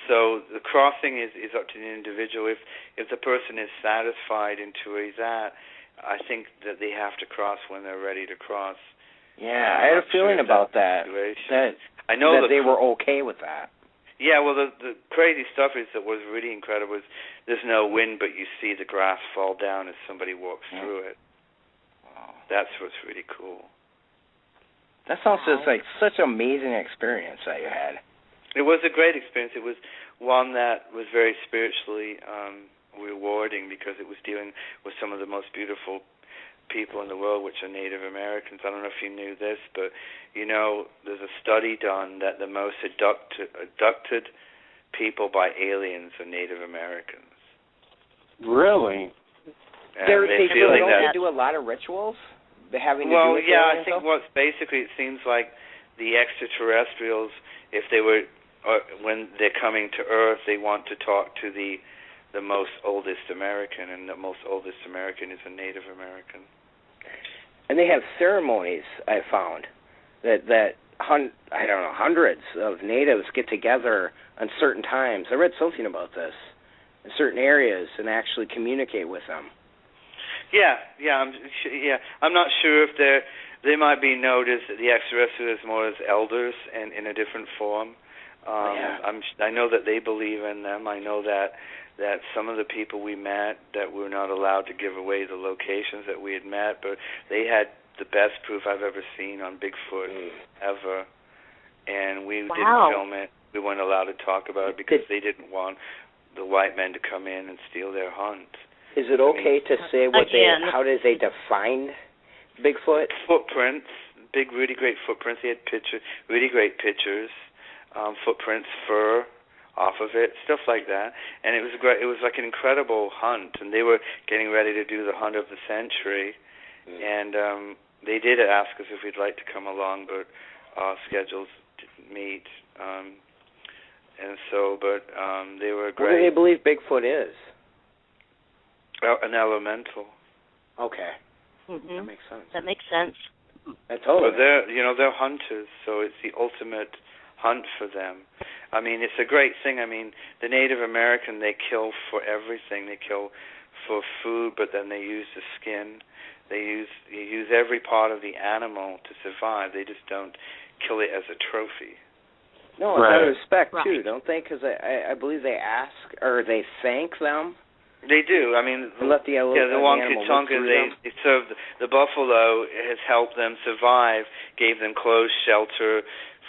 So the crossing is up to the individual. If the person is satisfied into where he's at, I think that they have to cross when they're ready to cross. Yeah, I had a feeling about that. I know that they were okay with that. Yeah, well, the crazy stuff is that was really incredible is there's no wind, but you see the grass fall down as somebody walks through it. Wow. That's what's really cool. That sounds just like such an amazing experience that you had. It was a great experience. It was one that was very spiritually rewarding because it was dealing with some of the most beautiful people in the world, which are Native Americans. I don't know if you knew this, but, you know, there's a study done that the most abducted people by aliens are Native Americans. Really? They do a lot of rituals? Having to do with I think basically it seems like the extraterrestrials, if they were, when they're coming to Earth, they want to talk to the most oldest American, and the most oldest American is a Native American. And they have ceremonies, I found, that hundreds of natives get together on certain times. I read something about this, in certain areas, and actually communicate with them. I'm not sure if they might be noticed the extraterrestrials more as elders and in a different form. I know that they believe in them. I know that some of the people we met that we're not allowed to give away the locations that we had met, but they had the best proof I've ever seen on Bigfoot ever. And we didn't film it. We weren't allowed to talk about it because they didn't want the white men to come in and steal their hunt. Is it okay to say how did they define Bigfoot? Footprints, big, really great footprints. They had really great pictures, footprints, fur off of it, stuff like that. And it was great. It was like an incredible hunt, and they were getting ready to do the hunt of the century. And they did ask us if we'd like to come along, but our schedules didn't meet. They were great. What do they believe Bigfoot is? An elemental. Okay. Mm-hmm. That makes sense. That makes sense. Totally. But they're hunters, so it's the ultimate hunt for them. I mean, it's a great thing. I mean, the Native American, they kill for everything. They kill for food, but then they use the skin. They use every part of the animal to survive. They just don't kill it as a trophy. No, it's out of respect too, don't they? Because I believe they ask or they thank them. They do. I mean, the Wonka-Tonka, they serve the buffalo has helped them survive, gave them clothes, shelter,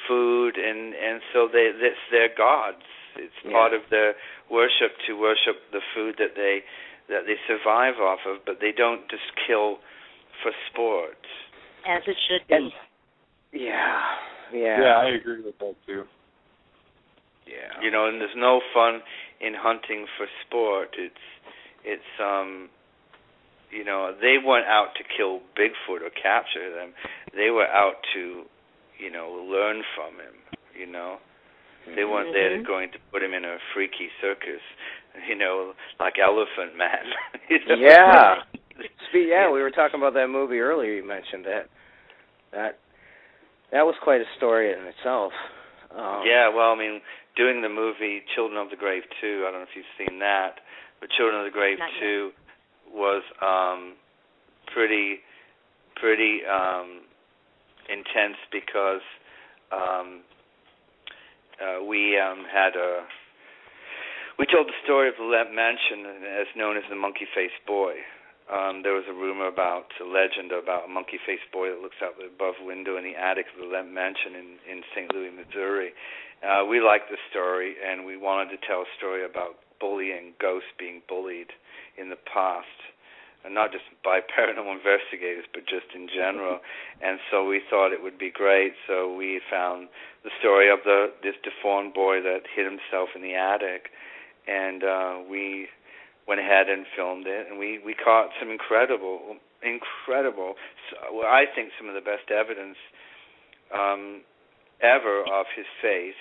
food, and so it's their gods. It's part of their worship to worship the food that they survive off of, but they don't just kill for sport. As it should be. Yeah, I agree with that too. Yeah. You know, and there's no fun in hunting for sport. It's you know, they weren't out to kill Bigfoot or capture them. They were out to, you know, learn from him, you know. They weren't there going to put him in a freaky circus, you know, like Elephant Man. You know? Yeah, we were talking about that movie earlier. You mentioned that was quite a story in itself. Well, I mean, doing the movie Children of the Grave 2, I don't know if you've seen that, but Children of the Grave 2 was pretty intense because we told the story of the Lemp Mansion, as known as the monkey-faced boy. There was a legend about a monkey-faced boy that looks out the above window in the attic of the Lemp Mansion in St. Louis, Missouri. We liked the story, and we wanted to tell a story about bullying, ghosts being bullied in the past, and not just by paranormal investigators, but just in general. And so we thought it would be great. So we found the story of this deformed boy that hid himself in the attic, and we went ahead and filmed it, and we caught some incredible, I think some of the best evidence ever of his face.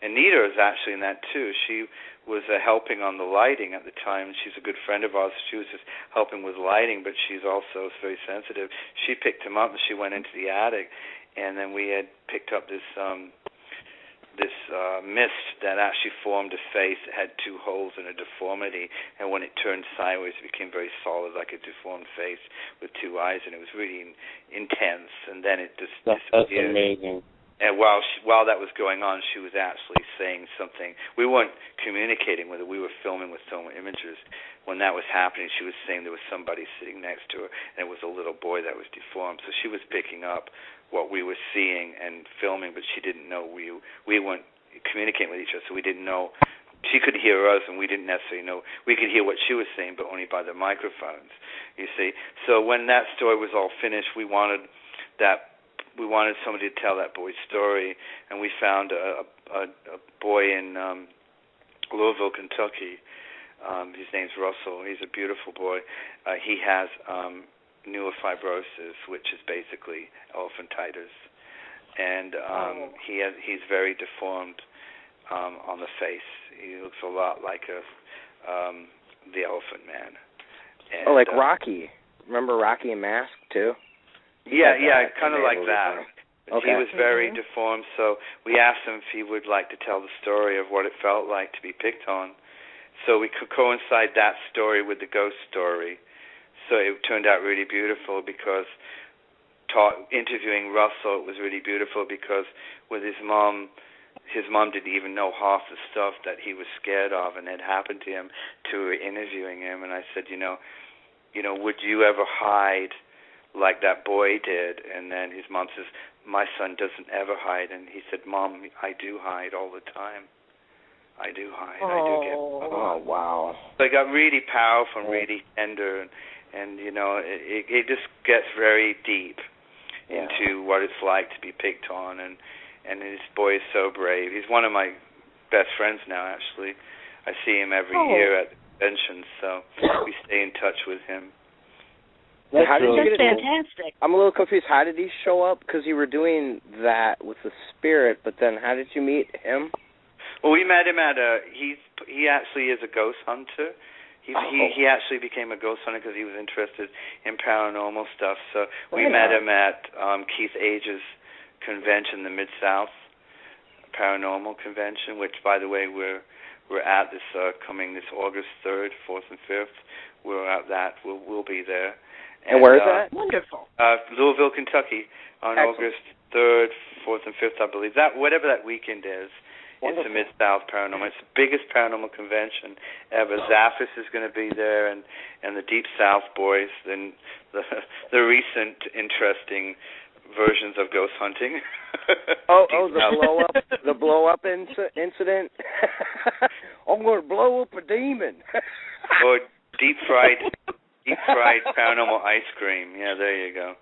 And Nita is actually in that too. She was helping on the lighting at the time. She's a good friend of ours. She was just helping with lighting, but she's also very sensitive. She picked him up and she went into the attic, and then we had picked up this mist that actually formed a face that had two holes and a deformity, and when it turned sideways it became very solid, like a deformed face with two eyes, and it was really intense, and then it just disappeared. That's amazing. And while that was going on, she was actually saying something. We weren't communicating with her. We were filming with Thermal Imagers. When that was happening, she was saying there was somebody sitting next to her, and it was a little boy that was deformed. So she was picking up what we were seeing and filming, but she didn't know we weren't communicating with each other, so we didn't know. She could hear us, and we didn't necessarily know. We could hear what she was saying, but only by the microphones, you see. So when that story was all finished, we wanted somebody to tell that boy's story, and we found a boy in Louisville, Kentucky. His name's Russell. He's a beautiful boy. He has neurofibrosis, which is basically elephantitis, and he's very deformed on the face. He looks a lot like the Elephant Man. And, like Rocky. Remember Rocky and Mask too? Yeah, kind of like that. Okay. He was very deformed, so we asked him if he would like to tell the story of what it felt like to be picked on. So we could coincide that story with the ghost story. So it turned out really beautiful because interviewing Russell, it was really beautiful because with his mom didn't even know half the stuff that he was scared of and had happened to him to interviewing him. And I said, would you ever hide like that boy did? And then his mom says, my son doesn't ever hide. And he said, Mom, I do hide all the time. I do hide. I do get. Oh, wow. So it got really powerful and really tender, and it just gets very deep into what it's like to be picked on, and this boy is so brave. He's one of my best friends now, actually. I see him every year at the conventions, so we stay in touch with him. That's fantastic. I'm a little confused. How did he show up? Because you were doing that with the spirit, but then how did you meet him? Well, we met him at he actually is a ghost hunter. He actually became a ghost hunter because he was interested in paranormal stuff. So we met him at Keith Age's convention, the Mid-South Paranormal Convention, which, by the way, we're at this this August 3rd, 4th, and 5th. We're at that. We'll be there. And where is that? Wonderful. Louisville, Kentucky, on August 3rd, 4th, and 5th, I believe. Whatever that weekend is. Wonderful. It's the Mid-South Paranormal. It's the biggest paranormal convention ever. Zaffis is going to be there, and the Deep South boys, and the recent interesting versions of ghost hunting. the blow up incident. I'm going to blow up a demon. Or deep fried paranormal ice cream. Yeah, there you go.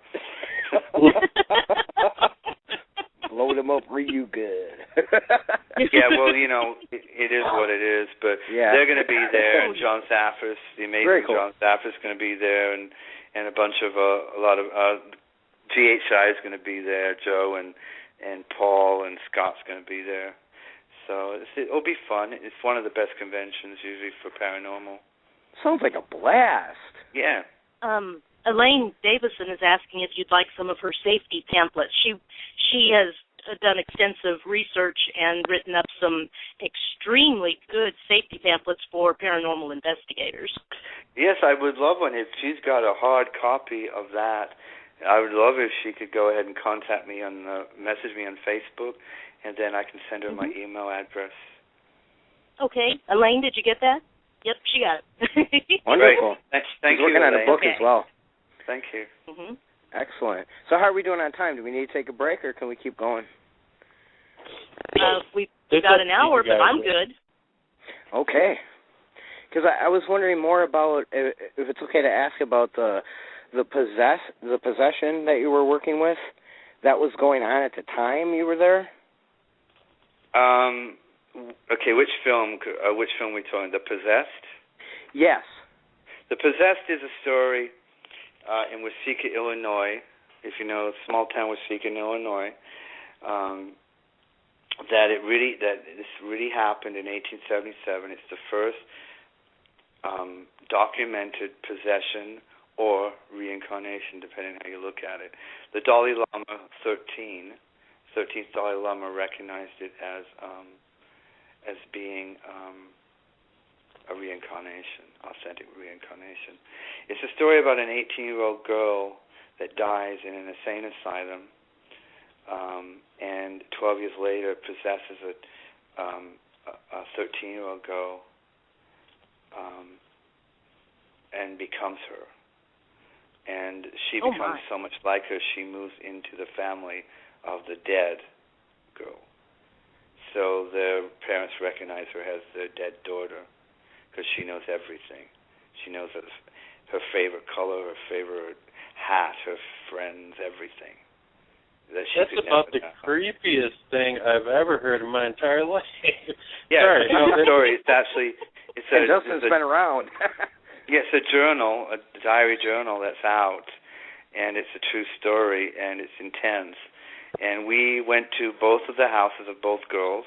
Blow them up real good. Yeah, well, it is what it is, but they're going to be there. And John Zaffis, the amazing John Zaffis, is going to be there, and a bunch of a lot of GHI is going to be there. Joe and Paul and Scott's going to be there. So it'll be fun. It's one of the best conventions usually for paranormal. Sounds like a blast. Yeah. Elaine Davison is asking if you'd like some of her safety pamphlets. She has done extensive research and written up some extremely good safety pamphlets for paranormal investigators. Yes, I would love one. If she's got a hard copy of that, I would love if she could go ahead and contact me message me on Facebook, and then I can send her my email address. Okay. Elaine, did you get that? Yep, she got it. Wonderful. Thank you, working on a book as well. Thank you. Mm-hmm. Excellent. So how are we doing on time? Do we need to take a break, or can we keep going? We got an hour, but I'm good. Okay. Because I was wondering more about, if it's okay to ask about the possession that you were working with that was going on at the time you were there. Okay, which film are we talking? The Possessed? Yes. The Possessed is a story in Waseca, Illinois. If you know, small town Waseca, Illinois. This really happened in 1877. It's the first documented possession or reincarnation, depending on how you look at it. The Dalai Lama 13th Dalai Lama recognized it as being a reincarnation, authentic reincarnation. It's a story about an 18-year-old girl that dies in an insane asylum, and 12 years later possesses a 13-year-old girl and becomes her. And she becomes so much like her, she moves into the family of the dead girl. So the parents recognize her as their dead daughter because she knows everything. She knows her favorite color, her favorite hat, her friends, everything. That's about the creepiest thing I've ever heard in my entire life. Yeah, Sorry, it's a story. It's actually... Justin's been around. Yes, a journal, a diary journal that's out, and it's a true story, and it's intense. And we went to both of the houses of both girls,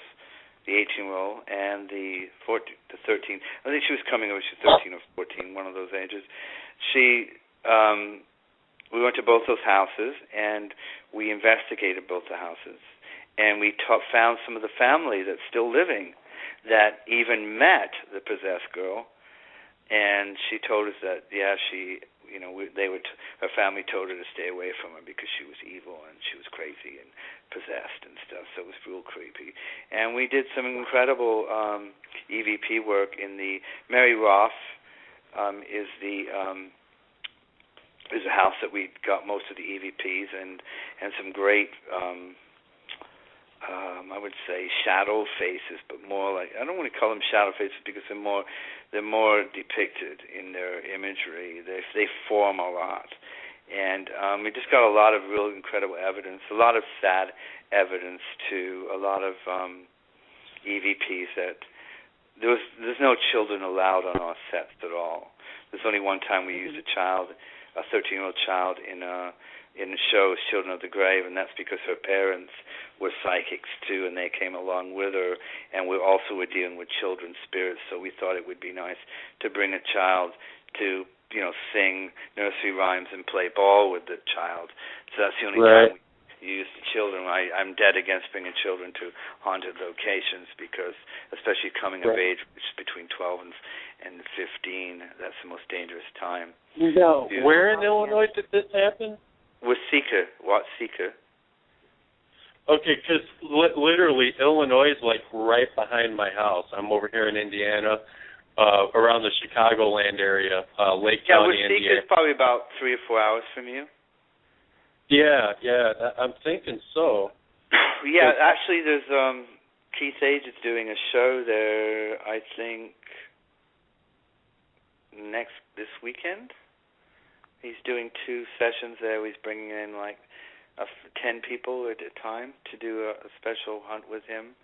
the 18-year-old and the 13. I think she was coming over. She was 13 or 14, one of those ages. We went to both those houses, and we investigated both the houses. And we found some of the family that's still living that even met the possessed girl. And she told us that, her family told her to stay away from her because she was evil and she was crazy and possessed and stuff. So it was real creepy. And we did some incredible EVP work in the Mary Roth is a house that we got most of the EVPs and some great. I would say shadow faces, but more like, I don't want to call them shadow faces because they're more depicted in their imagery. They form a lot, and we just got a lot of real incredible evidence, a lot of sad evidence to a lot of EVPs that there's no children allowed on our sets at all. There's only one time we used a 13-year-old child in the show Children of the Grave, and that's because her parents were psychics too, and they came along with her, and we also were dealing with children's spirits, so we thought it would be nice to bring a child to, sing nursery rhymes and play ball with the child. So that's the only time we use the children. I'm dead against bringing children to haunted locations because, especially coming of age, which is between 12 and 15, that's the most dangerous time. No, where in Illinois did this happen? Waseca. Okay, because literally Illinois is like right behind my house. I'm over here in Indiana, around the Chicagoland area, Lake County, Indiana. Yeah, Waseca is probably about 3 or 4 hours from you. Yeah, I'm thinking so. Yeah, actually, there's Keith Age is doing a show there. I think this weekend. He's doing 2 sessions there. He's bringing in like 10 people at a time to do a special hunt with him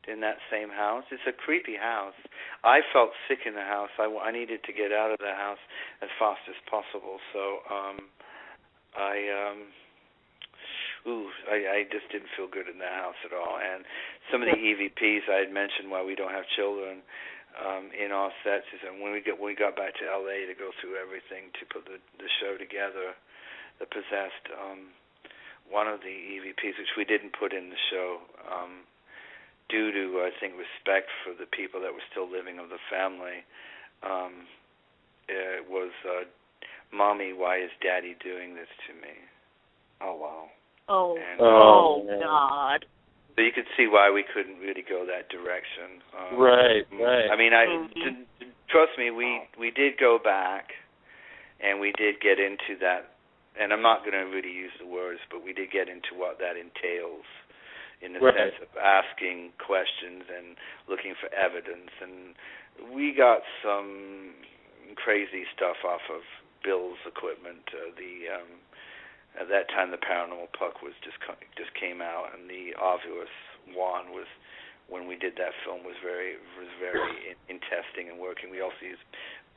in that same house. It's a creepy house. I felt sick in the house. I needed to get out of the house as fast as possible. So I just didn't feel good in the house at all. And some of the EVPs I had mentioned why we don't have children in our sets is that when we got back to LA to go through everything to put the show together, The Possessed, one of the EVPs, which we didn't put in the show, due to, I think, respect for the people that were still living of the family, it was, Mommy, why is Daddy doing this to me? Oh, wow. Oh, God. So you could see why we couldn't really go that direction. Right. I mean, trust me, we did go back, and we did get into that, and I'm not going to really use the words, but we did get into what that entails in the sense of asking questions and looking for evidence. And we got some crazy stuff off of Bill's equipment. At that time, the Paranormal Puck was just came out, and the Ovilus wand was, when we did that film, was very in testing and working. We also used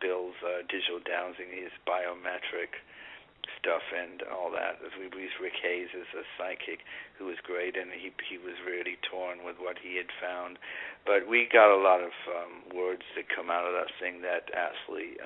Bill's digital dowsing, his biometric stuff, and all that. We used Rick Hayes as a psychic, who was great, and he was really torn with what he had found. But we got a lot of words that come out of that thing that actually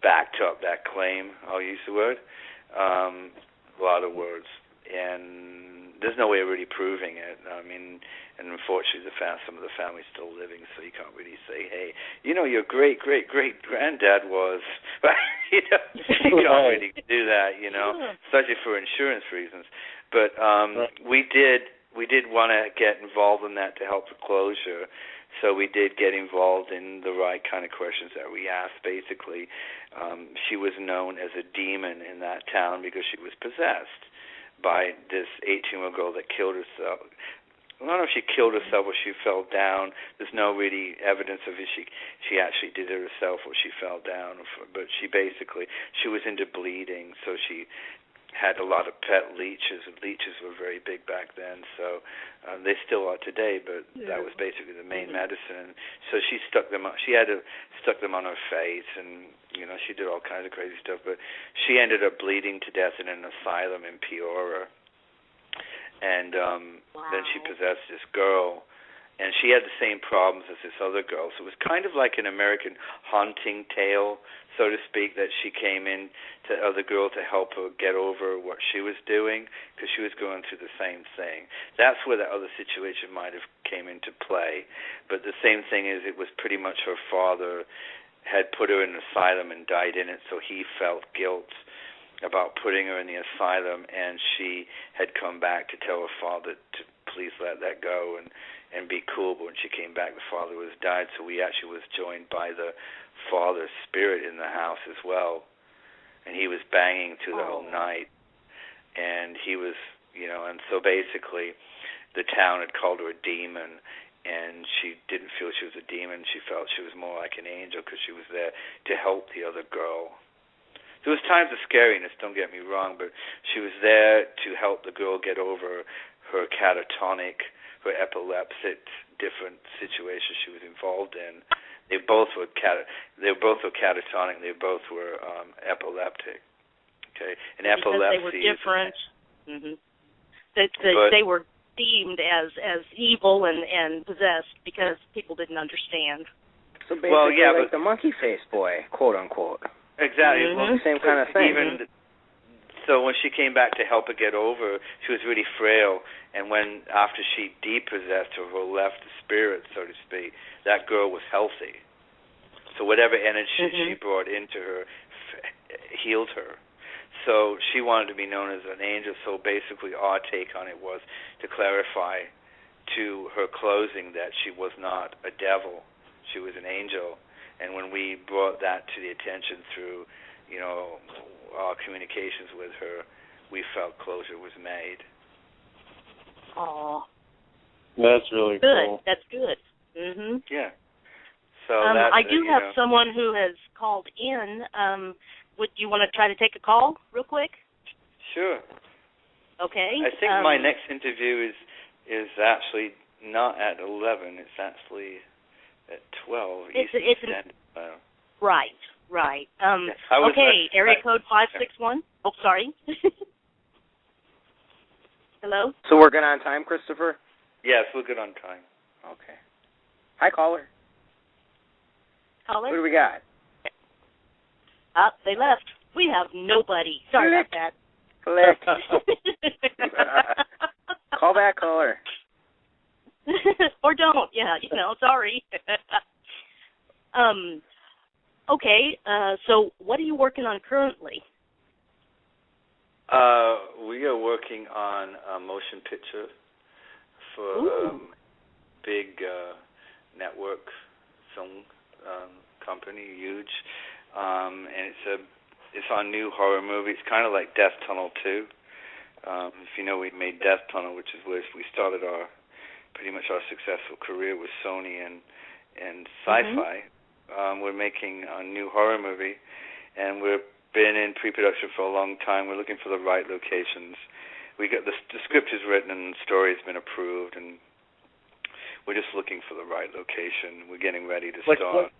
backed up that claim. I'll use the word. A lot of words, and there's no way of really proving it. I mean, and unfortunately, some of the family's still living, so you can't really say, "Hey, your great granddad was." You can't really do that, especially for insurance reasons. But we did want to get involved in that to help the closure. So we did get involved in the right kind of questions that we asked. Basically, she was known as a demon in that town because she was possessed by this 18-year-old girl that killed herself. I don't know if she killed herself or she fell down. There's no really evidence of it. She actually did it herself or she fell down. But she was into bleeding, so she had a lot of pet leeches. Leeches were very big back then, so they still are today, but that was basically the main medicine. So she stuck them on. She had stuck them on her face, and she did all kinds of crazy stuff. But she ended up bleeding to death in an asylum in Peoria, and then she possessed this girl. And she had the same problems as this other girl. So it was kind of like an American haunting tale, so to speak, that she came in to the other girl to help her get over what she was doing, because she was going through the same thing. That's where the other situation might have came into play. But the same thing is, it was pretty much her father had put her in an asylum and died in it, so he felt guilt about putting her in the asylum, and she had come back to tell her father to please let that go and be cool. But when she came back, the father was died, so we actually was joined by the father's spirit in the house as well, and he was banging through the whole night, and he was, and so basically the town had called her a demon, and she didn't feel she was a demon. She felt she was more like an angel because she was there to help the other girl. There was times of scariness, don't get me wrong, but she was there to help the girl get over her catatonic, her epileptic, different situations she was involved in. They both were catatonic. They both were epileptic. Okay, and because epilepsy. They were different. They were deemed as evil and possessed because people didn't understand. So basically, like the monkey face boy, quote unquote. Exactly. Well, same kind of thing. So when she came back to help her get over, she was really frail. And after she depossessed her left spirit, so to speak, that girl was healthy. So whatever energy she brought into her healed her. So she wanted to be known as an angel. So basically our take on it was to clarify to her closing that she was not a devil. She was an angel. And when we brought that to the attention through, our communications with her, we felt closure was made. Oh, that's really good. cool. That's good. Yeah. So I do have someone who has called in. Would you want to try to take a call real quick? Sure. Okay. I think my next interview is actually not at 11. It's actually at 12 Eastern Standard Time. Right. Yeah, okay, area code 561. Oh, sorry. Hello? So we're good on time, Christopher? Yes, we're good on time. Okay. Hi, caller. Caller? What do we got? They left. We have nobody. Sorry about that. Click. Call back, caller. Or don't. Yeah, sorry. Okay, so what are you working on currently? We are working on a motion picture for a big network film company, huge, and it's our new horror movie. It's kind of like Death Tunnel 2. If you know, we made Death Tunnel, which is where we started pretty much our successful career with Sony and sci-fi. We're making a new horror movie, and we've been in pre-production for a long time. We're looking for the right locations. We got the script is written and the story has been approved, and we're just looking for the right location. We're getting ready to start.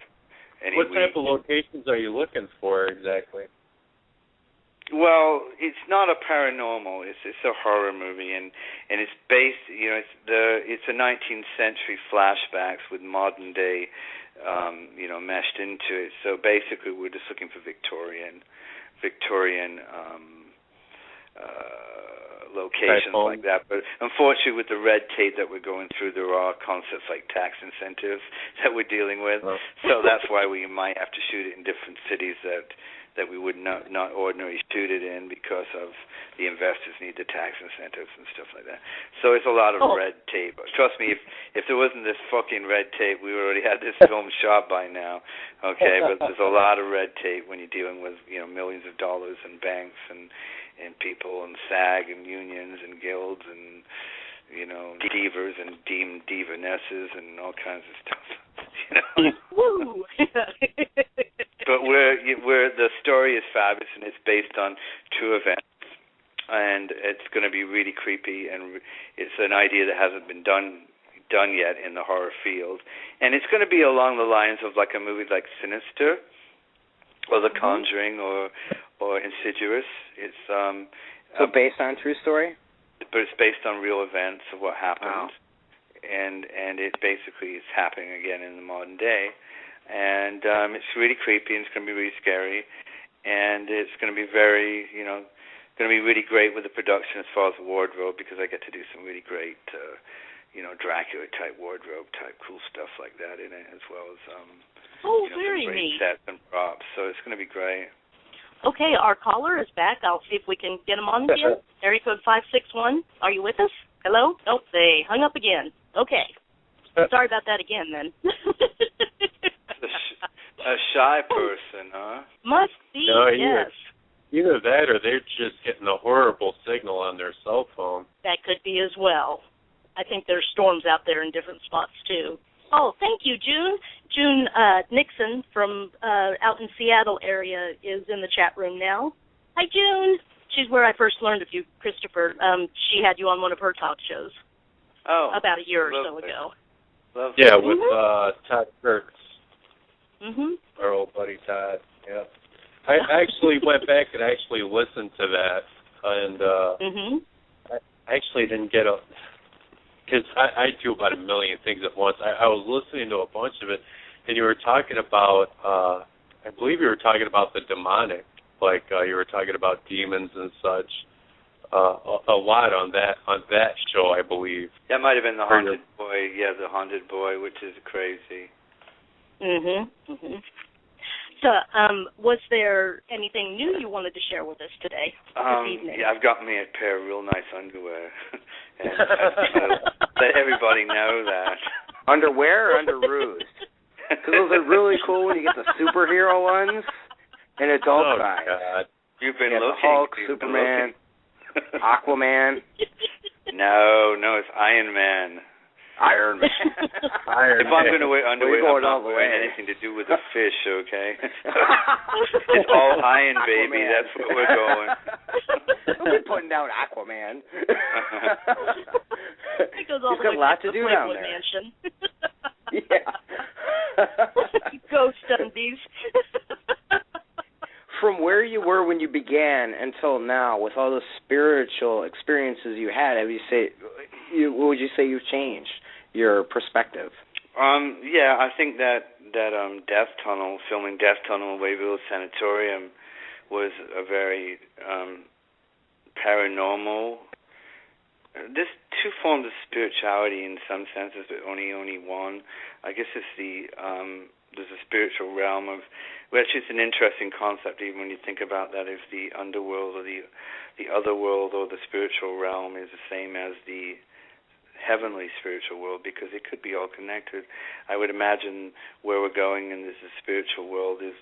What type of locations are you looking for exactly? Well, it's not a paranormal. It's a horror movie, and it's based. It's a 19th century flashbacks with modern day, meshed into it. So basically, we're just looking for Victorian locations like that. But unfortunately, with the red tape that we're going through, there are concepts like tax incentives that we're dealing with. So that's why we might have to shoot it in different cities that we would not ordinarily shoot it in, because of the investors need the tax incentives and stuff like that. So it's a lot of red tape. Trust me, if there wasn't this fucking red tape, we already had this film shot by now. Okay, but there's a lot of red tape when you're dealing with millions of dollars and banks and people and SAG and unions and guilds and divas and deemed divanesses and all kinds of stuff. Woo! But the story is fabulous, and it's based on true events, and it's going to be really creepy, and it's an idea that hasn't been done yet in the horror field, and it's going to be along the lines of like a movie like Sinister, or The Conjuring, or Insidious. It's so based on true story, but it's based on real events of what happened, and it basically is happening again in the modern day. And it's really creepy, and it's going to be really scary, and it's going to be very, going to be really great with the production as far as the wardrobe, because I get to do some really great, Dracula-type wardrobe-type cool stuff like that in it, as well as very some great neat sets and props. So it's going to be great. Okay, our caller is back. I'll see if we can get him on again. Area code 561. Are you with us? Hello? Nope, they hung up again. Okay. Sorry about that again, then. A shy person, huh? Must be, yes. Either that, or they're just getting a horrible signal on their cell phone. That could be as well. I think there's storms out there in different spots, too. Oh, thank you, June. June Nixon from out in Seattle area is in the chat room now. Hi, June. She's where I first learned of you, Christopher. She had you on one of her talk shows. About a year or so ago. Lovely. Yeah, with Todd Kurtz. Our old buddy Todd. Yeah. I actually went back and actually listened to that, and I actually didn't get because I do about a million things at once. I was listening to a bunch of it, and you were talking about, I believe you were talking about the demonic, like you were talking about demons and such. A lot on that show, I believe. That might have been the Haunted Boy. Yeah, the Haunted Boy, which is crazy. So, was there anything new you wanted to share with us today, this evening? Yeah, I've got me a pair of real nice underwear. And I let everybody know that. Underwear or underoos? Because those are really cool when you get the superhero ones and adult size. God. You've been looking. Hulk, Superman, Aquaman. No, it's Iron Man. Iron Man. If I'm going to wear underwear, I'm not wearing anything to do with a fish, okay? It's all iron, baby. Aquaman. That's where we're going. Don't be putting down Aquaman. It goes all He's the got way a lot to to the do down Playboy there. Mansion. Yeah. Ghost undies. From where you were when you began until now, with all the spiritual experiences you had, what would you say you've changed your perspective? Yeah, I think that Death Tunnel, filming Death Tunnel in Wayville Sanatorium, was a very paranormal. There's two forms of spirituality in some senses, but only one. I guess it's there's a spiritual realm of, which is an interesting concept even when you think about that, if the underworld or the other world or the spiritual realm is the same as the heavenly spiritual world, because it could be all connected. I would imagine where we're going in this spiritual world is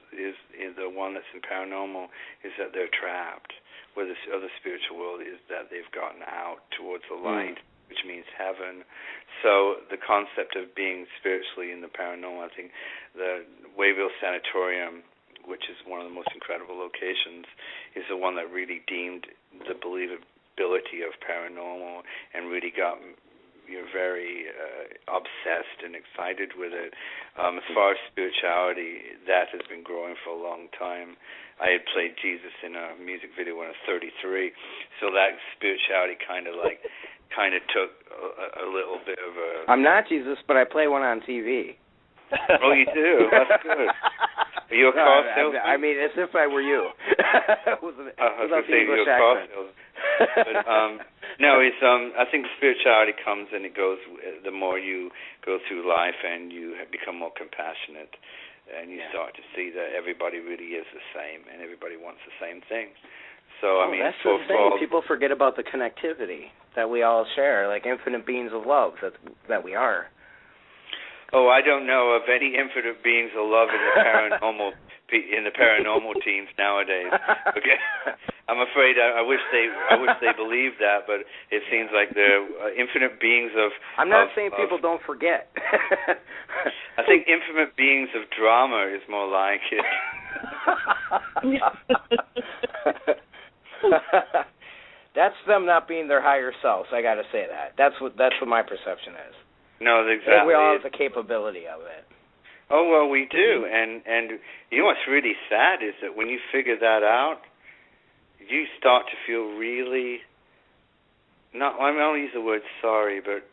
the one that's in paranormal, is that they're trapped. where the other spiritual world is that they've gotten out towards the light, which means heaven. So the concept of being spiritually in the paranormal, I think the Wayville Sanatorium, which is one of the most incredible locations, is the one that really deemed the believability of paranormal and really got very obsessed and excited with it. As far as spirituality, that has been growing for a long time. I had played Jesus in a music video when I was 33, so that spirituality kind of took a little bit of a... I'm not Jesus, but I play one on TV. Oh, you do? That's good. Are you a car salesman? I mean, as if I were you. I was going to say you're a car salesman. But, no, it's I think spirituality comes and it goes the more you go through life and you become more compassionate and you start to see that everybody really is the same and everybody wants the same thing. So I mean, that's the thing. People forget about the connectivity that we all share, like infinite beings of love that we are. Oh, I don't know of any infinite beings of love in the paranormal teams nowadays. Okay, I'm afraid I wish they believed that, but it seems like they're infinite beings of. I'm not saying people don't forget. I think infinite beings of drama is more like it. That's them not being their higher selves. I got to say that. That's what my perception is. No, exactly. I think we all have the capability of it. Oh, well, we do. And you know what's really sad is that when you figure that out, you start to feel really, I don't use the word sorry, but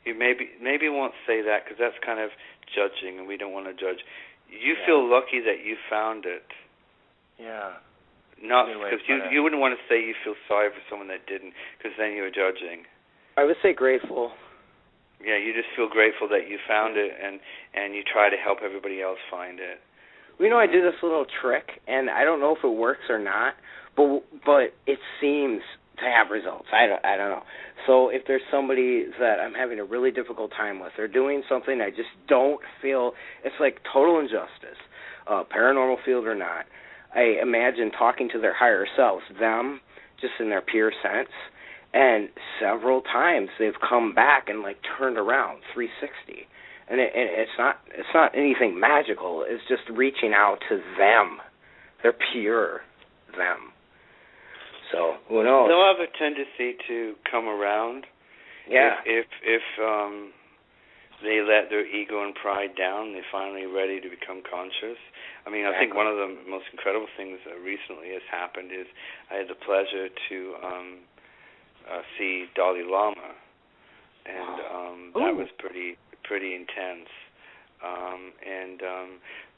you maybe won't say that because that's kind of judging, and we don't want to judge. You feel lucky that you found it. Yeah. Not because you wouldn't want to say you feel sorry for someone that didn't, because then you're judging. I would say grateful. Yeah, you just feel grateful that you found it, and you try to help everybody else find it. Well, I do this little trick, and I don't know if it works or not, but it seems to have results. I don't know. So if there's somebody that I'm having a really difficult time with, they're doing something I just don't feel, it's like total injustice, paranormal field or not, I imagine talking to their higher selves, them, just in their pure sense, and several times they've come back and turned around 360, and it's not anything magical. It's just reaching out to them. They're pure them. So who knows? They'll have a tendency to come around. Yeah. If they let their ego and pride down, they're finally ready to become conscious. I mean, I think one of the most incredible things that recently has happened is I had the pleasure to see Dalai Lama, and that was pretty intense. And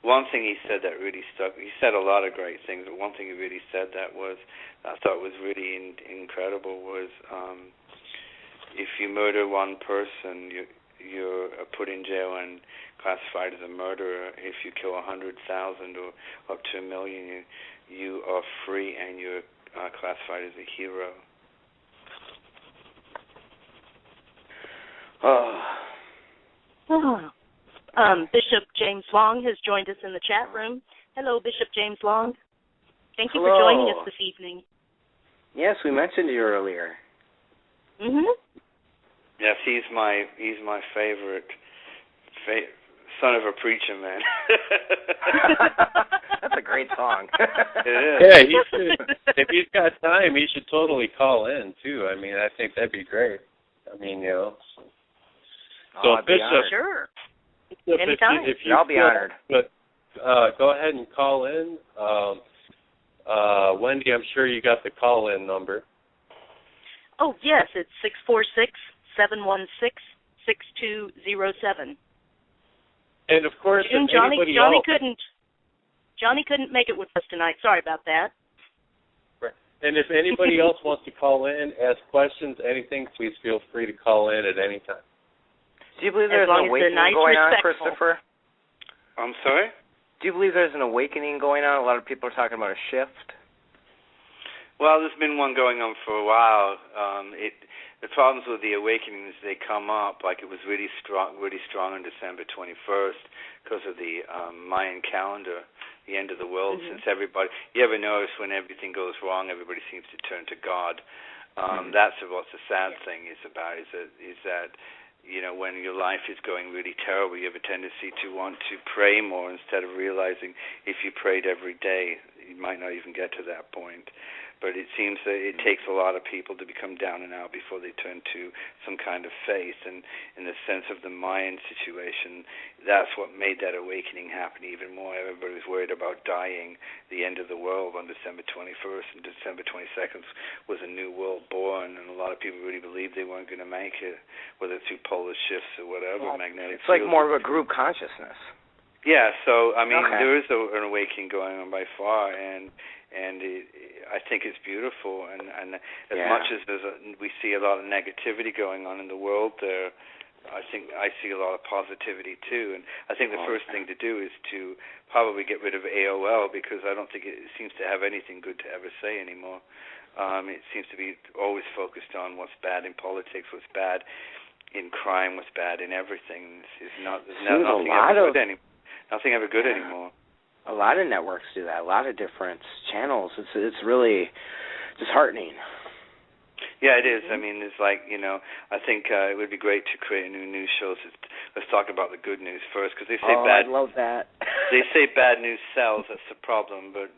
one thing he said that really stuck. He said a lot of great things, but one thing he really said that I thought was really incredible was if you murder one person, you're put in jail and classified as a murderer. If you kill 100,000 or up to 1 million, you are free and you're classified as a hero. Bishop James Long has joined us in the chat room. Hello, Bishop James Long. Thank you Hello. for joining us this evening. Yes, we mentioned you earlier. Mhm. Yes, he's my favorite son of a preacher man. That's a great song. It is. Yeah, he should. If he's got time, he should totally call in too. I mean, I think that'd be great. I mean, So I'd be Bishop, honored. Sure. Bishop, Anytime. if you I'll be honored. But go ahead and call in. Wendy, I'm sure you got the call-in number. Oh, yes, it's 646-716-6207. And of course, if Johnny else, couldn't make it with us tonight. Sorry about that. And if anybody else wants to call in, ask questions, anything, please feel free to call in at any time. Do you believe there's an awakening going on, Christopher? I'm sorry? Do you believe there's an awakening going on? A lot of people are talking about a shift. Well, there's been one going on for a while. The problems with the awakenings, they come up like it was really strong on December 21st because of the Mayan calendar the end of the world, since everybody, you ever notice when everything goes wrong, everybody seems to turn to God. That's what the sad thing is about, is that when your life is going really terrible, you have a tendency to want to pray more instead of realizing if you prayed every day, you might not even get to that point. But it seems that it takes a lot of people to become down and out before they turn to some kind of faith. And in the sense of the Mayan situation, that's what made that awakening happen even more. Everybody was worried about dying. The end of the world on December 21st and December 22nd was a new world born, and a lot of people really believed they weren't going to make it, whether through polar shifts or whatever, magnetic fields. It's like more of a group consciousness. Yeah, so, I mean, there is an awakening going on by far, and I think it's beautiful, and as much as we see a lot of negativity going on in the world there, I think I see a lot of positivity too. And I think the first thing to do is to probably get rid of AOL, because I don't think it seems to have anything good to ever say anymore. It seems to be always focused on what's bad in politics, what's bad in crime, what's bad in everything. Nothing ever good anymore. A lot of networks do that. A lot of different channels. It's really disheartening. Yeah, it is. I mean, it's like, I think it would be great to create a new news show. Let's talk about the good news first, because they say I love that. They say bad news sells. That's the problem. But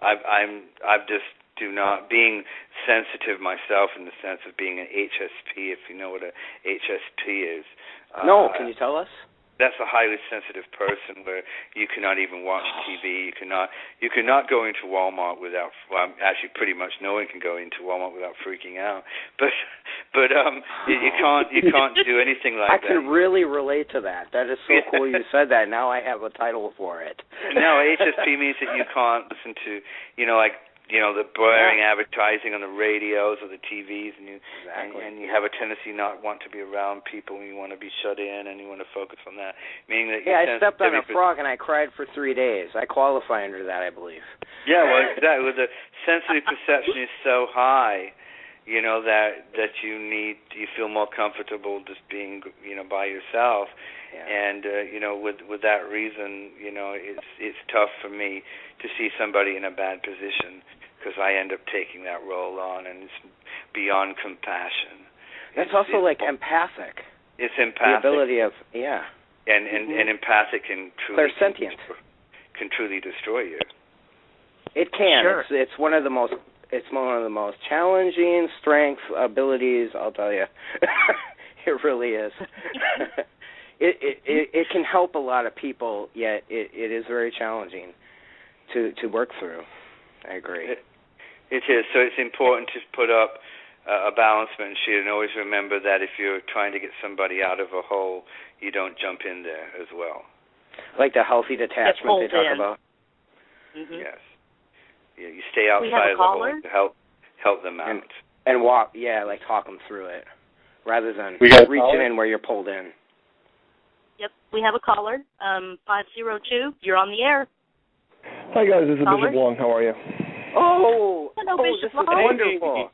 I've just do not, being sensitive myself in the sense of being an HSP. If you know what a HSP is. No, can you tell us? That's a highly sensitive person where you cannot even watch TV. You cannot go into Walmart without. Well, actually, pretty much no one can go into Walmart without freaking out. But you can't do anything like that. I can really relate to that. That is so cool you said that. Now I have a title for it. No, HSP means that you can't listen to the blaring advertising on the radios or the TVs, and you have a tendency not want to be around people, and you want to be shut in, and you want to focus on that. Meaning that I stepped on a frog and I cried for 3 days. I qualify under that, I believe. Yeah, well, exactly. The sensitive perception is so high, that you feel more comfortable just being, by yourself. Yeah. And with that reason, it's tough for me to see somebody in a bad position, because I end up taking that role on, and it's beyond compassion. That's also empathic. It's empathic. The ability of and empathic can truly destroy you. It can. Sure. It's one of the most. It's one of the most challenging strengths, abilities. I'll tell you, it really is. It can help a lot of people, yet it is very challenging to work through. I agree. It is. So it's important to put up a balancement sheet, and always remember that if you're trying to get somebody out of a hole, you don't jump in there as well. Like the healthy detachment they talk about. Mm-hmm. Yes. Yeah, you stay outside of the hole to help them out. And walk, talk them through it, rather than reaching in where you're pulled in. Yep, we have a caller, 502. You're on the air. Hi guys, this is Bishop Long. How are you? Hello, this Bishop is wonderful.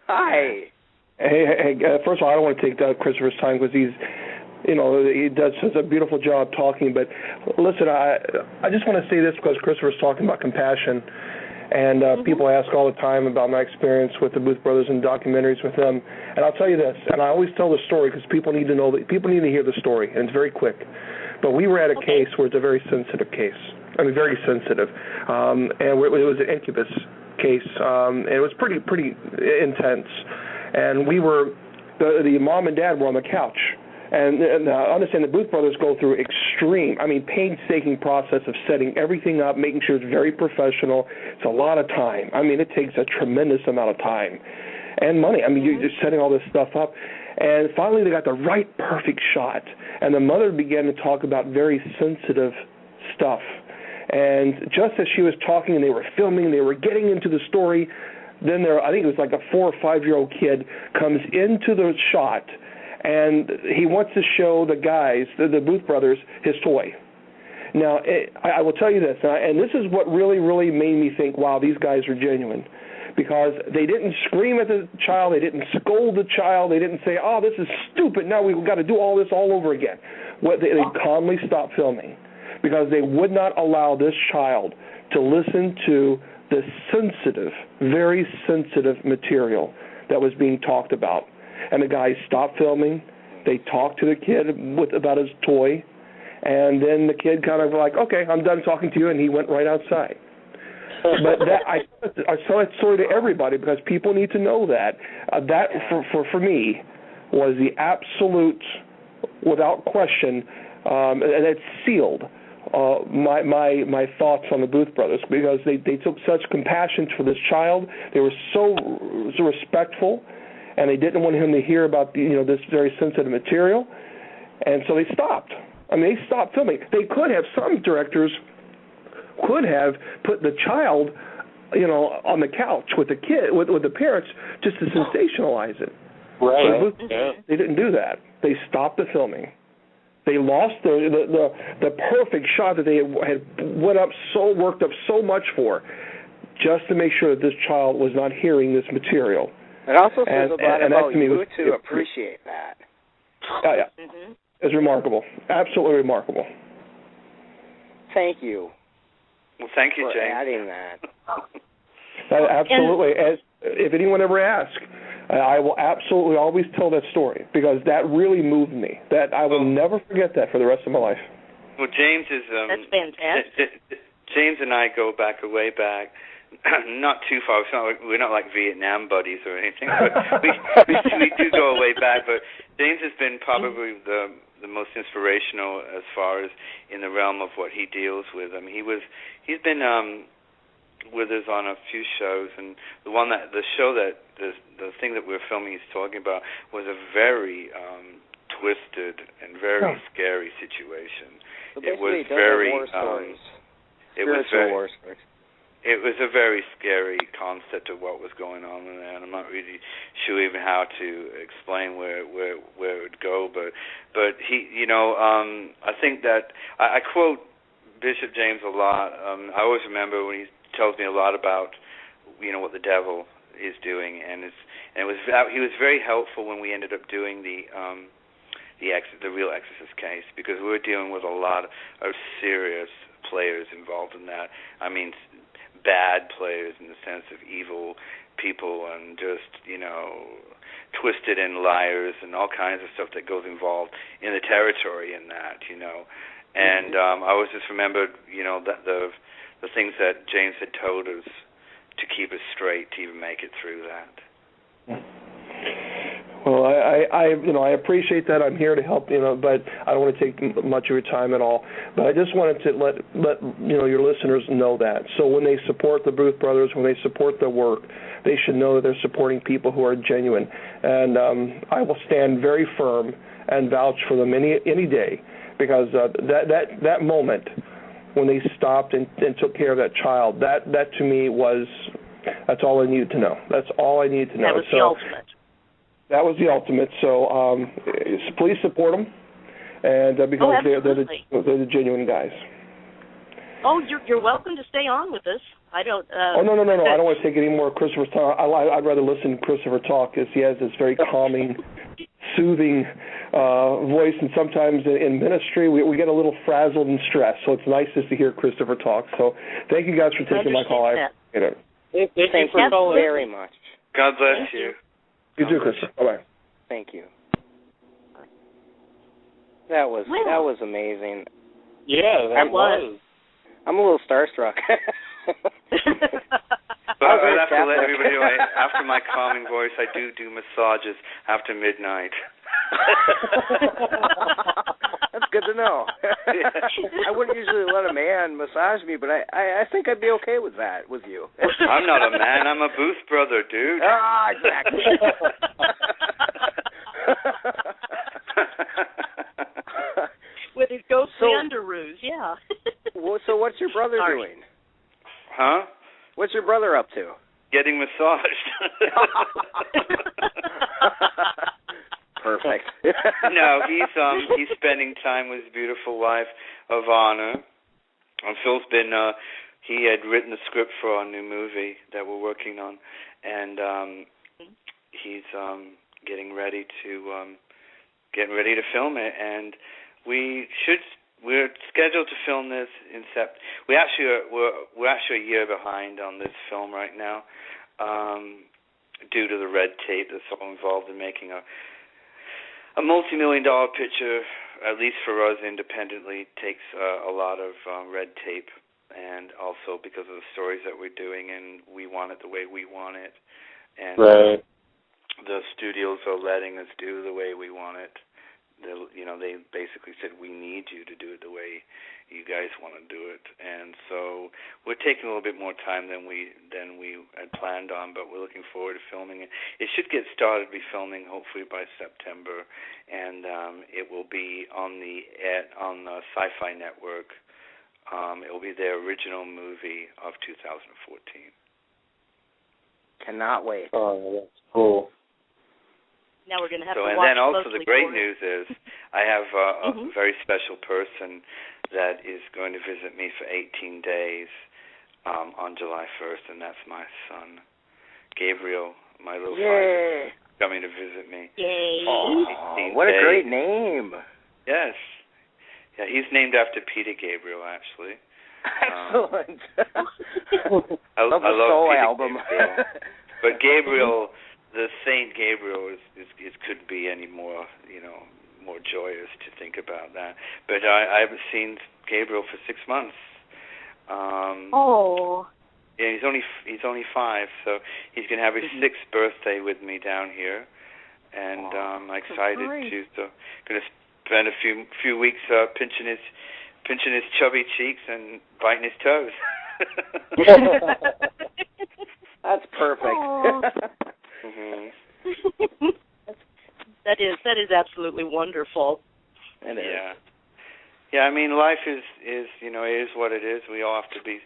Hi. Hey, first of all, I don't want to take Christopher's time, because he does such a beautiful job talking. But listen, I just want to say this, because Christopher's talking about compassion, and people ask all the time about my experience with the Booth Brothers and documentaries with them. And I'll tell you this, and I always tell the story because people need to know people need to hear the story, and it's very quick. But we were at a case where it's a very sensitive case. I mean, very sensitive, and it was an incubus case, and it was pretty intense. And we were, the mom and dad were on the couch. And understand the Booth Brothers go through painstaking process of setting everything up, making sure it's very professional. It's a lot of time. I mean, it takes a tremendous amount of time and money. I mean, you're just setting all this stuff up. And finally, they got the right perfect shot. And the mother began to talk about very sensitive stuff. And just as she was talking and they were filming, they were getting into the story, then I think it was like a 4 or 5-year-old kid comes into the shot, and he wants to show the guys, the Booth Brothers, his toy. Now, I will tell you this, and this is what really, really made me think, wow, these guys are genuine, because they didn't scream at the child, they didn't scold the child, they didn't say, oh, this is stupid, now we've got to do all this all over again. They calmly stopped filming. because they would not allow this child to listen to the sensitive, very sensitive material that was being talked about. And the guys stopped filming. They talked to the kid about his toy, and then the kid kind of like, okay, I'm done talking to you, and he went right outside. But I tell that story to everybody because people need to know that. That for me was the absolute, without question, and it's sealed my thoughts on the Booth brothers, because they took such compassion for this child. They were so respectful, and they didn't want him to hear about this very sensitive material, and so they stopped. I mean, they stopped filming. They could have, some directors could have put the child, on the couch with the kid, with the parents, just to sensationalize it. Right. They didn't do that. They stopped the filming. They lost the perfect shot that they had worked up so much for, just to make sure that this child was not hearing this material. It also says about you to appreciate that. Yeah. Mm-hmm. It's remarkable. Absolutely remarkable. Thank you. Well, thank you, for James. adding that. Absolutely. As if anyone ever asks, I will absolutely always tell that story, because that really moved me. That I will never forget that for the rest of my life. Well, James is that's fantastic. James and I go way back. Not too far. We're not like Vietnam buddies or anything, but we do go way back. But James has been probably the most inspirational as far as in the realm of what he deals with. I mean, he's been with us on a few shows, and the thing that we're filming he's talking about was a very twisted and very scary situation. So it was very war stories. War stories. It was a very scary concept of what was going on in there, and I'm not really sure even how to explain where it would go. But he, I think that I quote Bishop James a lot. I always remember when he tells me a lot about what the devil is doing, and he was very helpful when we ended up doing the real Exorcist case, because we were dealing with a lot of serious players involved in that. I mean, bad players in the sense of evil people and just, twisted and liars and all kinds of stuff that goes involved in the territory in that, And I always just remembered, that the things that James had told us to keep us straight to even make it through that. Well, I appreciate that. I'm here to help, but I don't want to take much of your time at all. But I just wanted to let your listeners know that. So when they support the Booth brothers, when they support their work, they should know that they're supporting people who are genuine. And I will stand very firm and vouch for them any day, because that moment when they stopped and took care of that child, that to me that's all I needed to know. That's all I needed to know. That was the ultimate. That was the ultimate. So please support them, and because they're the genuine guys. Oh, you're welcome to stay on with us. I don't. No! I don't want to take any more of Christopher's time. I'd rather listen to Christopher talk, because he has this very calming, soothing voice, and sometimes in ministry we get a little frazzled and stressed. So it's nice just to hear Christopher talk. So thank you guys for taking my call. I appreciate it. Thank you very much. God bless you. You too, Christopher. Bye-bye. Thank you. That was amazing. Yeah, that was. I'm a little starstruck. But I have to let everybody know, after my calming voice, I do massages after midnight. That's good to know. I wouldn't usually let a man massage me, but I think I'd be okay with that, with you. I'm not a man. I'm a Booth brother, dude. Ah, exactly. With his ghostly underoos, yeah. So what's your brother doing? Huh? What's your brother up to? Getting massaged. Perfect. No, he's spending time with his beautiful wife, Ivana. And Phil's been he had written the script for our new movie that we're working on, and he's getting ready to film it, and we should we're scheduled to film this in September. We're actually a year behind on this film right now, due to the red tape that's all involved in making a multi-million-dollar picture. At least for us independently, takes a lot of red tape, and also because of the stories that we're doing, and we want it the way we want it, and right. The studios are letting us do the way we want it. They basically said, we need you to do it the way you guys want to do it. And so we're taking a little bit more time than we had planned on, but we're looking forward to filming it. It should get started, be filming hopefully by September, and it will be on the Sci-Fi Network. It will be their original movie of 2014. Cannot wait. Oh, that's cool. Now we're going to have to and watch then also closely the great for news is I have a very special person that is going to visit me for 18 days on July 1st, and that's my son, Gabriel, my little 5-year-old, coming to visit me. Yay! What a great name! Yes. Yeah, he's named after Peter Gabriel, actually. Excellent. I love the Soul Peter album. Gabriel. But Gabriel, the Saint Gabriel, is couldn't be any more, more joyous to think about that. But I haven't seen Gabriel for 6 months. Yeah, he's only 5, so he's gonna have his 6th birthday with me down here, and I'm excited to. So gonna spend a few weeks pinching his chubby cheeks and biting his toes. That's perfect. That is absolutely wonderful. It is. Yeah. I mean, life is it is what it is. We all have to be.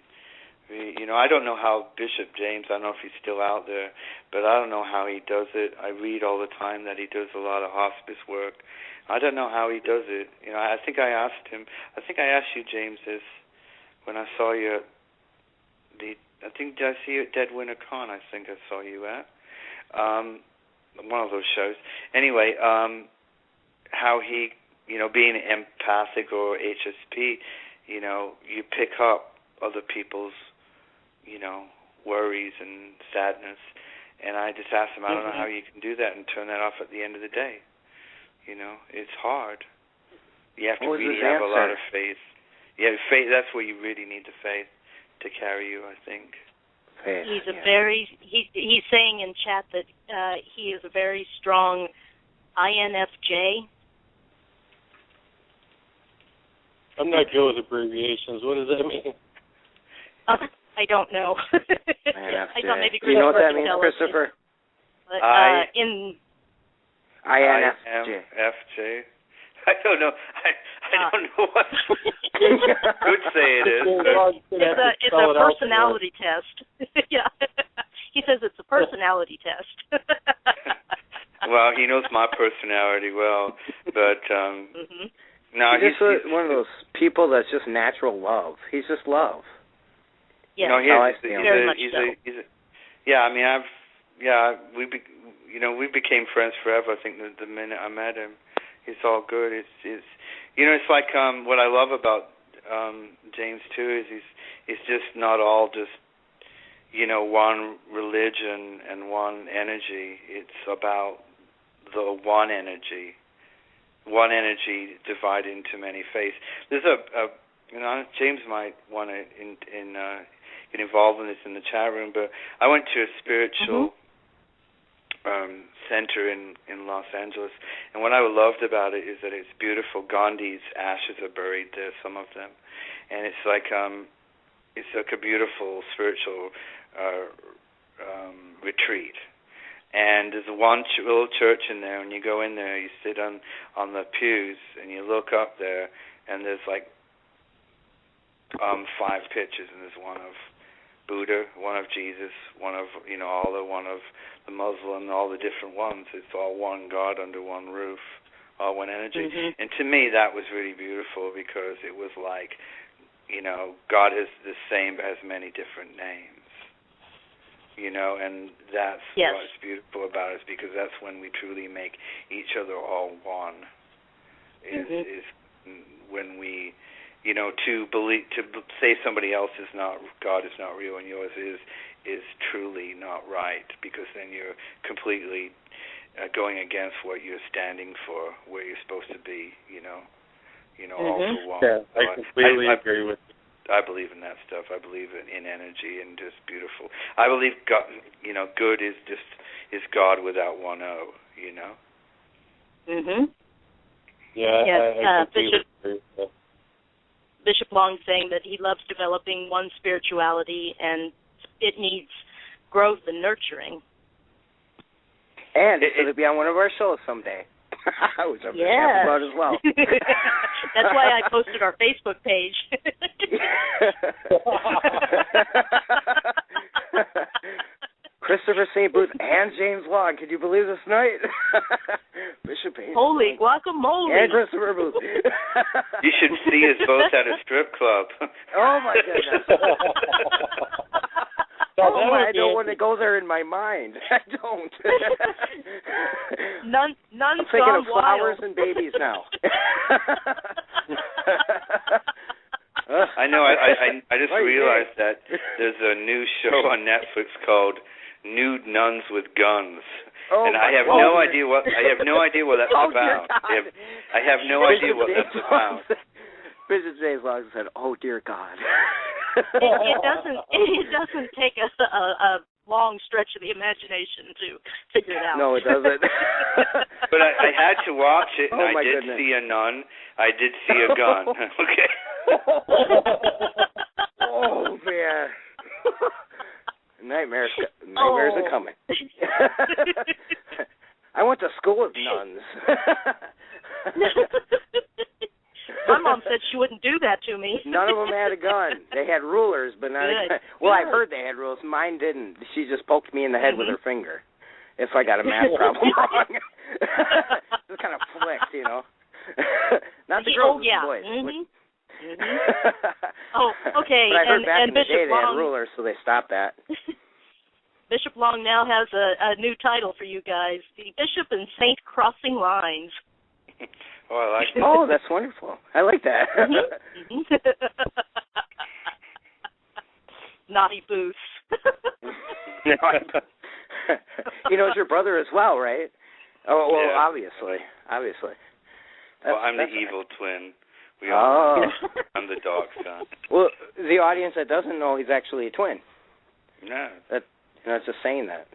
I don't know how Bishop James. I don't know if he's still out there, but I don't know how he does it. I read all the time that he does a lot of hospice work. I don't know how he does it. I think I asked him. I think I asked you, James, this when I saw you at I think did I see you at Dead Winter Con? I think I saw you at one of those shows. Anyway, how he, being empathic or HSP, you pick up other people's, worries and sadness. And I just asked him, I don't know how you can do that and turn that off at the end of the day. It's hard. You have to really have a lot of faith. Yeah, faith. That's where you really need the faith to carry you, I think. Faith, he's he's saying in chat that he is a very strong INFJ. I'm not good with abbreviations. What does that mean? I don't know. I thought maybe do you know what that means, Christopher? But, in INFJ. I don't know. I don't know what could say it is. It's a personality test. Yeah. He says it's a personality test. Well, he knows my personality well, but no, he's just one of those people that's just natural love. He's just love. Yeah, very much so. Yeah, I mean, we became friends forever. I think the minute I met him. It's all good. It's it's like what I love about James too is he's just not all just one religion and one energy. It's about the one energy divided into many faiths. There's James might want to get involved in this in the chat room, but I went to a spiritual center in Los Angeles, and what I loved about it is that it's beautiful. Gandhi's ashes are buried there, some of them, and it's like a beautiful spiritual retreat. And there's one little church in there, and you go in there, you sit on the pews, and you look up there, and there's like 5 pictures, and there's one of Buddha, one of Jesus, one of Allah, one of the Muslim, all the different ones. It's all one God under one roof, all one energy. And to me, that was really beautiful because it was like, God is the same but has many different names. And that's what's beautiful about it, because that's when we truly make each other all one. Is when we, to say somebody else is not, God is not real and yours is truly not right, because then you're completely going against what you're standing for, where you're supposed to be, all for one. Yeah, I completely agree with you. I believe in that stuff. I believe in energy and just beautiful. I believe God, good is God without one O, Mhm. Yeah, Yes, I completely agree with that. Bishop Long saying that he loves developing one spirituality and it needs growth and nurturing. And it's going to be on one of our shows someday. Which I'm happy about as well. That's why I posted our Facebook page. Christopher St. Booth and James Long. Can you believe this night? Bishop Hayes. Holy guacamole. And Christopher Booth. You should see us both at a strip club. Oh, my goodness. I don't want to go there in my mind. I don't. None I'm thinking of flowers wild. and babies now. I know. I just realized that there's a new show on Netflix called Nude Nuns with Guns, and I have no idea what that's about. I have no idea what that's about. Bishop James Long said, "Oh dear God." It doesn't take a long stretch of the imagination to figure it out. No, it doesn't. But I had to watch it, and I did goodness. see a nun. I did see a gun. Okay. Oh man. Nightmares are coming. I went to school with nuns. My mom said she wouldn't do that to me. None of them had a gun. They had rulers, but not a gun. Well, I've heard they had rulers. Mine didn't. She just poked me in the head with her finger if I got a math problem wrong. Just kind of flicked, Not the girls, the boys. Oh, okay. But I heard back in the Bishop day they had Long, rulers, so they stopped that. Bishop Long now has a new title for you guys: the Bishop and Saint Crossing Lines. Oh, I like that. Oh, that's wonderful. I like that. Naughty Booth. He knows your brother as well, right? Oh, well, Yeah. obviously. Well, I'm the evil twin. We all know. I'm the dog son. Well, the audience that doesn't know he's actually a twin. No. It's just saying that.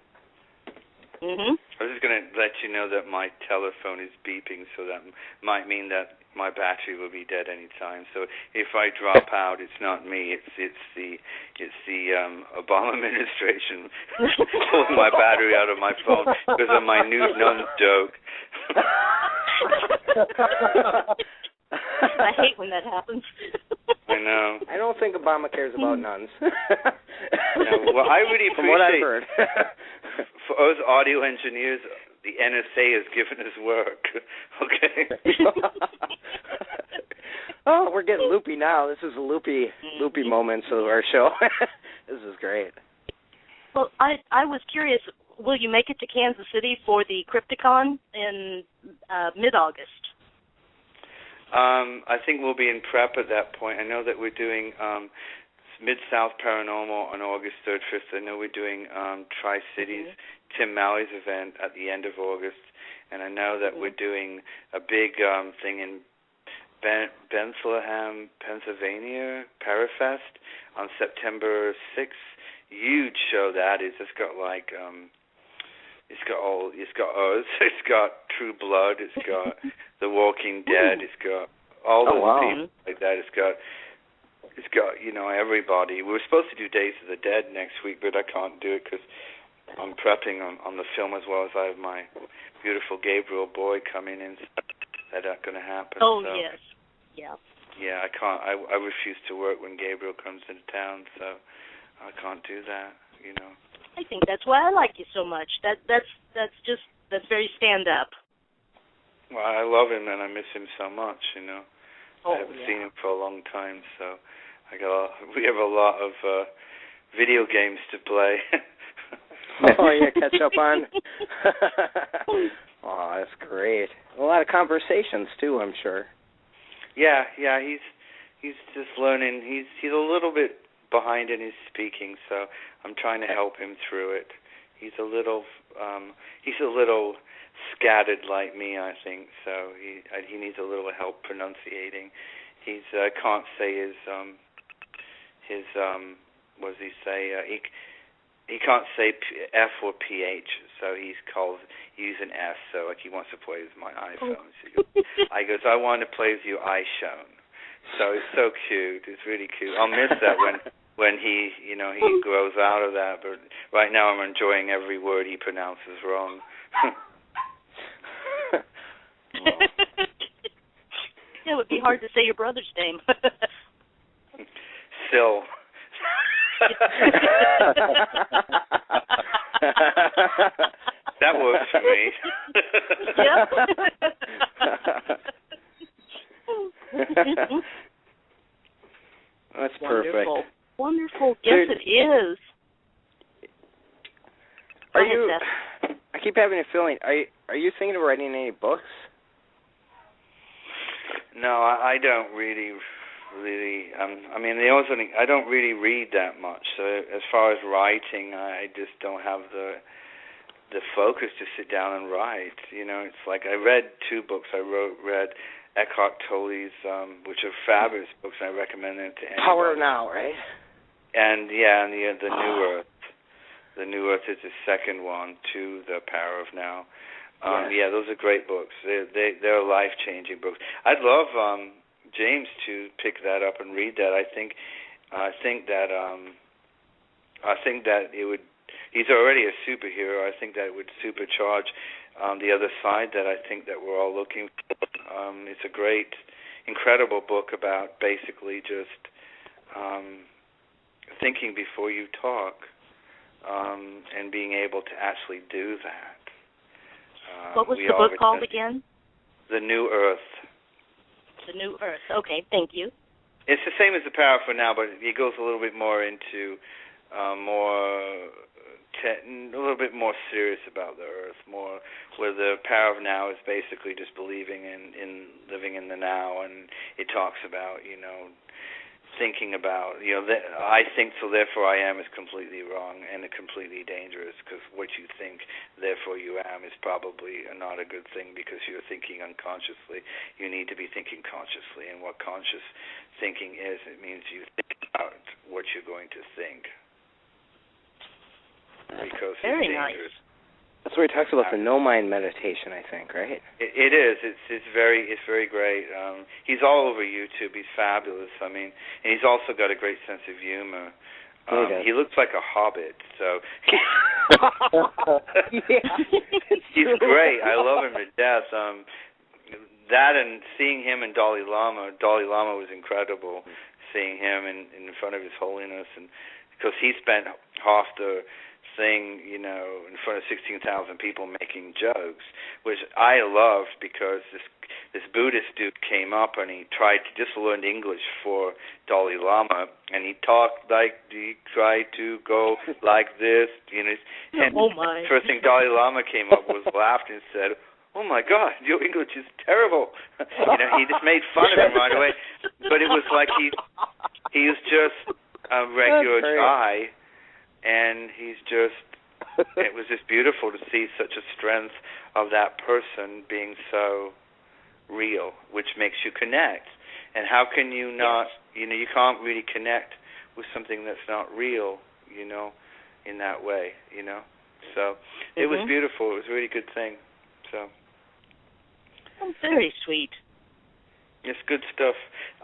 Mhm. I was just going to let you know that my telephone is beeping, so that might mean that my battery will be dead any time. So if I drop out, it's not me. It's the Obama administration pulling my battery out of my phone because of my nude nun joke. I hate when that happens. I know. I don't think Obama cares about nuns. No, well, I really appreciate. From what I've heard. For us audio engineers, the NSA has given us work. Okay. Oh, we're getting loopy now. This is a loopy moments of our show. This is great. Well, I was curious. Will you make it to Kansas City for the Crypticon in mid-August? I think we'll be in prep at that point. I know that we're doing Mid-South Paranormal on August 3rd, 5th. I know we're doing Tri-Cities, Tim Malley's event at the end of August. And I know that we're doing a big thing in Bethlehem, Pennsylvania, Parafest on September 6th. Huge show that is. It's got like it's got us, it's got True Blood, it's got The Walking Dead, it's got all those people like that. It's got everybody. We were supposed to do Days of the Dead next week, but I can't do it because I'm prepping on the film, as well as I have my beautiful Gabriel boy coming in. That's not going to happen. Oh, so. yes. Yeah. Yeah, I can't. I refuse to work when Gabriel comes into town, so I can't do that. I think that's why I like you so much. That's very stand up. Well, I love him and I miss him so much. Oh, I haven't seen him for a long time, so we have a lot of video games to play. Oh, yeah, catch up on. Oh, that's great. A lot of conversations too, I'm sure. Yeah, he's just learning. He's a little bit behind in his speaking, so I'm trying to help him through it. He's a little scattered like me, I think. So he needs a little help pronunciating. He's can't say his what does he say? He can't say F or PH, so he's using S. So like he wants to play with my iPhone. So I goes, I want to play with your iPhone. So it's so cute. It's really cute. I'll miss that when he grows out of that. But right now I'm enjoying every word he pronounces wrong. It would be hard to say your brother's name. Still. That works for me. Yep. That's wonderful. perfect. Wonderful. Yes, it is. Are you? I keep having a feeling. Are you thinking of writing any books? No, I don't really. I mean, the only thing, I don't really read that much. So as far as writing, I just don't have the focus to sit down and write. You know, it's like I read 2 books. I read Eckhart Tolle's, which are fabulous books, and I recommend them to anyone. Power of Now, right? And the New Earth. The New Earth is the second one to the Power of Now. Yeah, those are great books. They're life-changing books. I'd love James to pick that up and read that. I think that it would. He's already a superhero. I think that would supercharge the other side that I think that we're all looking for. It's a great, incredible book about basically just thinking before you talk and being able to actually do that. What was the book called again? The New Earth. The New Earth. Okay, thank you. It's the same as the Power for Now, but it goes a little bit more into a little bit more serious about the Earth, more where the Power of Now is basically just believing in living in the now, and it talks about thinking about I think so therefore I am is completely wrong and completely dangerous, because what you think therefore you am is probably not a good thing, because you're thinking unconsciously. You need to be thinking consciously, and what conscious thinking is, it means you think about what you're going to think, because very it's dangerous. Nice. That's where he talks about the no mind meditation, I think, right? It is. It's very great. He's all over YouTube. He's fabulous. I mean, and he's also got a great sense of humor. He looks like a hobbit, so he's great. I love him to death. That and seeing him and Dalai Lama was incredible. Seeing him in front of His Holiness, and because he spent half the thing, in front of 16,000 people making jokes, which I loved, because this Buddhist dude came up and he tried to just learn English for Dalai Lama, and he talked like he tried to go like this, and first thing Dalai Lama came up was laughed and said, "Oh my God, your English is terrible." He just made fun of him right away, but it was like he was just a regular guy. And it was just beautiful to see such a strength of that person being so real, which makes you connect. And how can you not, you can't really connect with something that's not real, in that way, So it was beautiful. It was a really good thing. So. Oh, very sweet. It's good stuff.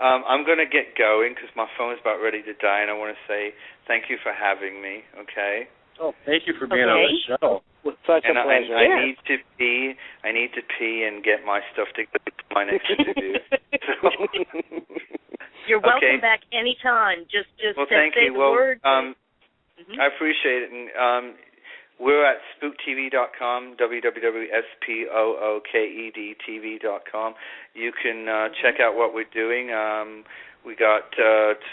I'm going to get going because my phone is about ready to die, and I want to say thank you for having me, okay? Oh, thank you for being on the show. With such a pleasure. I need to pee. I need to pee and get my stuff together for my next interview. You're welcome back anytime. Just thank say you. the word. I appreciate it. And, we're at spooktv.com, www.spookedtv.com. You can check out what we're doing. We got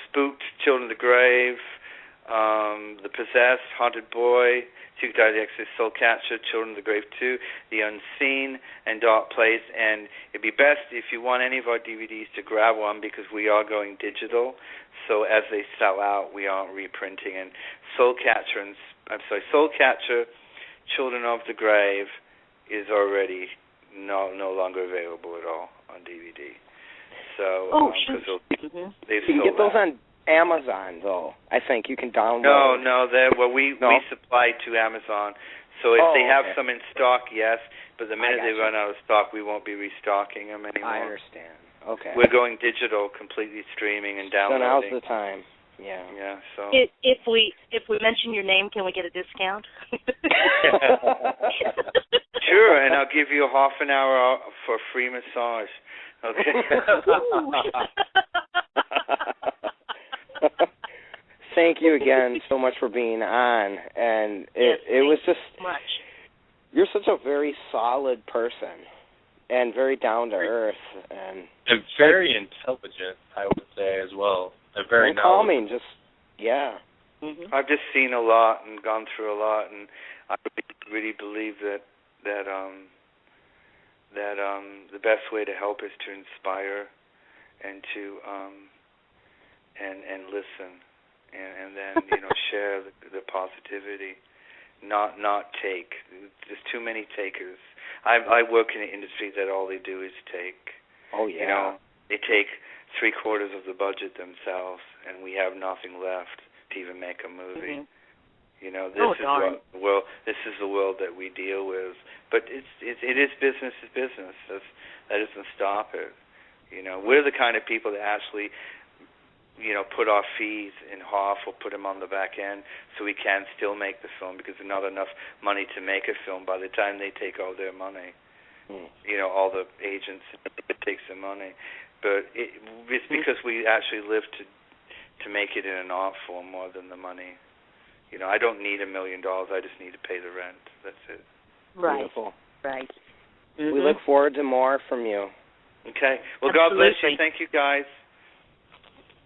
Spooked, Children of the Grave, The Possessed, Haunted Boy, Secret Diary of the Exorcist, Soul Catcher, Children of the Grave 2, The Unseen, and Dark Place. And it'd be best if you want any of our DVDs to grab one because we are going digital. So as they sell out, we aren't reprinting. And Soul Catcher, Children of the Grave is already no longer available at all on DVD. So you can get those on Amazon, though. I think you can download. No. We supply to Amazon. So if they have some in stock, yes. But the minute they run out of stock, we won't be restocking them anymore. I understand. Okay. We're going digital, completely streaming and downloading. So now's the time. Yeah. Yeah. So if we mention your name, can we get a discount? Sure, and I'll give you a half an hour for a free massage. Okay. Thank you again so much for being on, and it was just much. You're such a very solid person and very down to earth and very intelligent, I would say as well. And very calming. Just I've just seen a lot and gone through a lot, and I really believe that the best way to help is to inspire and to and listen and then share the positivity, not take. There's too many takers. I work in an industry that all they do is take. Oh yeah. They take 3/4 of the budget themselves, and we have nothing left to even make a movie. This is the world that we deal with. But it is business is business. That doesn't stop it. We're the kind of people that actually, put our fees in half or put them on the back end so we can still make the film because there's not enough money to make a film by the time they take all their money. All the agents, it takes their money. But it's because we actually live to make it in an art form more than the money. I don't need $1 million. I just need to pay the rent. That's it. Right. Beautiful. Right. Mm-hmm. We look forward to more from you. Okay. Well, Absolutely. God bless you. Thank you, guys.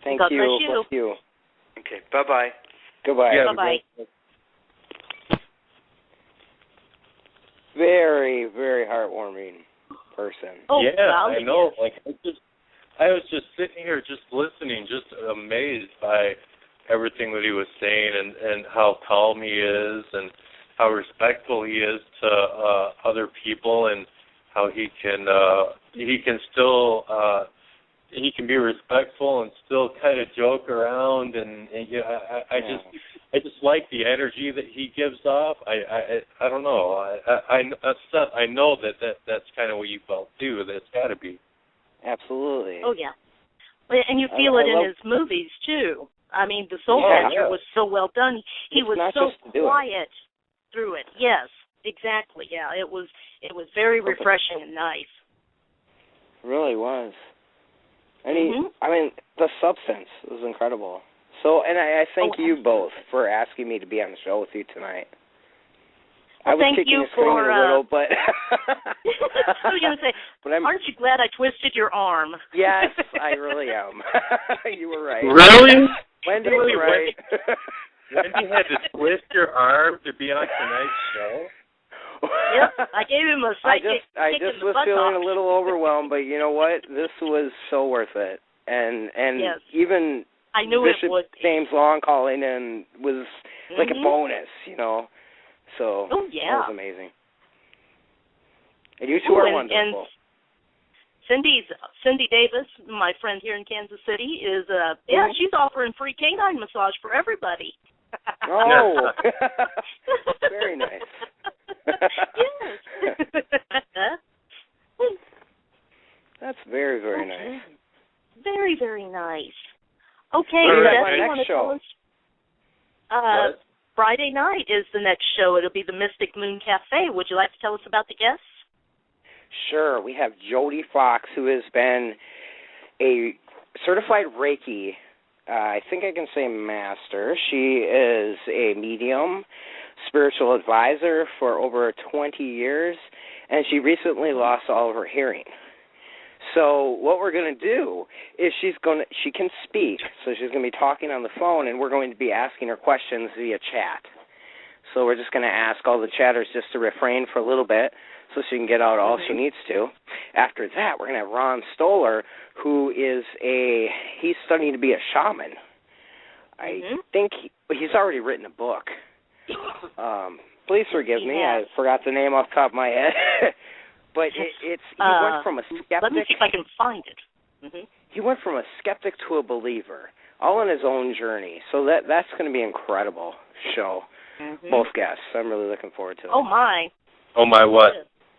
Thank God you. bless you. Bless you. Okay. Bye-bye. Goodbye. Yeah, bye-bye. Very, very heartwarming person. Oh, yeah, golly, I know. yes. I was just sitting here, just listening, just amazed by everything that he was saying and how calm he is and how respectful he is to other people and how he can still he can be respectful and still kind of joke around and I just like the energy that he gives off. I don't know. Seth, I know that's kind of what you felt too. That's got to be. Absolutely. Oh yeah, and you feel it in his movies too. I mean, the Soul Catcher was so well done. He was so quiet through it. Yes, exactly. Yeah, it was very refreshing and nice. It really was. And the substance was incredible. So, and I thank you both for asking me to be on the show with you tonight. Well, I was kicking and screaming a little, but I was going to say, aren't you glad I twisted your arm? Yes, I really am. You were right. Really? Wendy was right. Wendy had to twist your arm to be on tonight's show? Yep, I gave him a psychic I just was feeling a little overwhelmed, but you know what? This was so worth it. And yes. even I knew Bishop it would. James Long calling in was like a bonus, So that was amazing. And you two are wonderful. And Cindy Davis, my friend here in Kansas City, is she's offering free canine massage for everybody. Oh, very nice. Yes. That's very, very nice. Very, very nice. Okay, what do you have Jeff, on you next want to show? tell us? Friday night is the next show. It'll be the Mystic Moon Cafe. Would you like to tell us about the guests? Sure. We have Jody Fox, who has been a certified Reiki, I think I can say master. She is a medium, spiritual advisor for over 20 years, and she recently lost all of her hearing. So what we're going to do is she can speak, so she's going to be talking on the phone, and we're going to be asking her questions via chat. So we're just going to ask all the chatters just to refrain for a little bit so she can get out all she needs to. After that, we're going to have Ron Stoller, who is he's studying to be a shaman. I think he's already written a book. Please forgive me, I forgot the name off the top of my head. But he went from a skeptic. Let me see if I can find it. He went from a skeptic to a believer, all on his own journey. So that's going to be an incredible show. Both guests. I'm really looking forward to it. Oh, my. Oh, my what?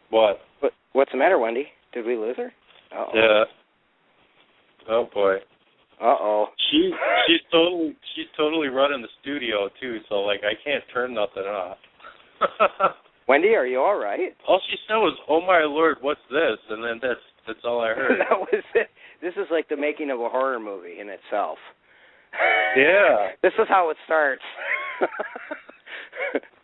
What? What's the matter, Wendy? Did we lose her? Uh-oh. Yeah. Oh, boy. Uh-oh. She's totally running the studio, too, so, like, I can't turn nothing off. Wendy, are you all right? All she said was, "Oh my Lord, what's this?" And then that's all I heard. That was it. This is like the making of a horror movie in itself. Yeah. This is how it starts. I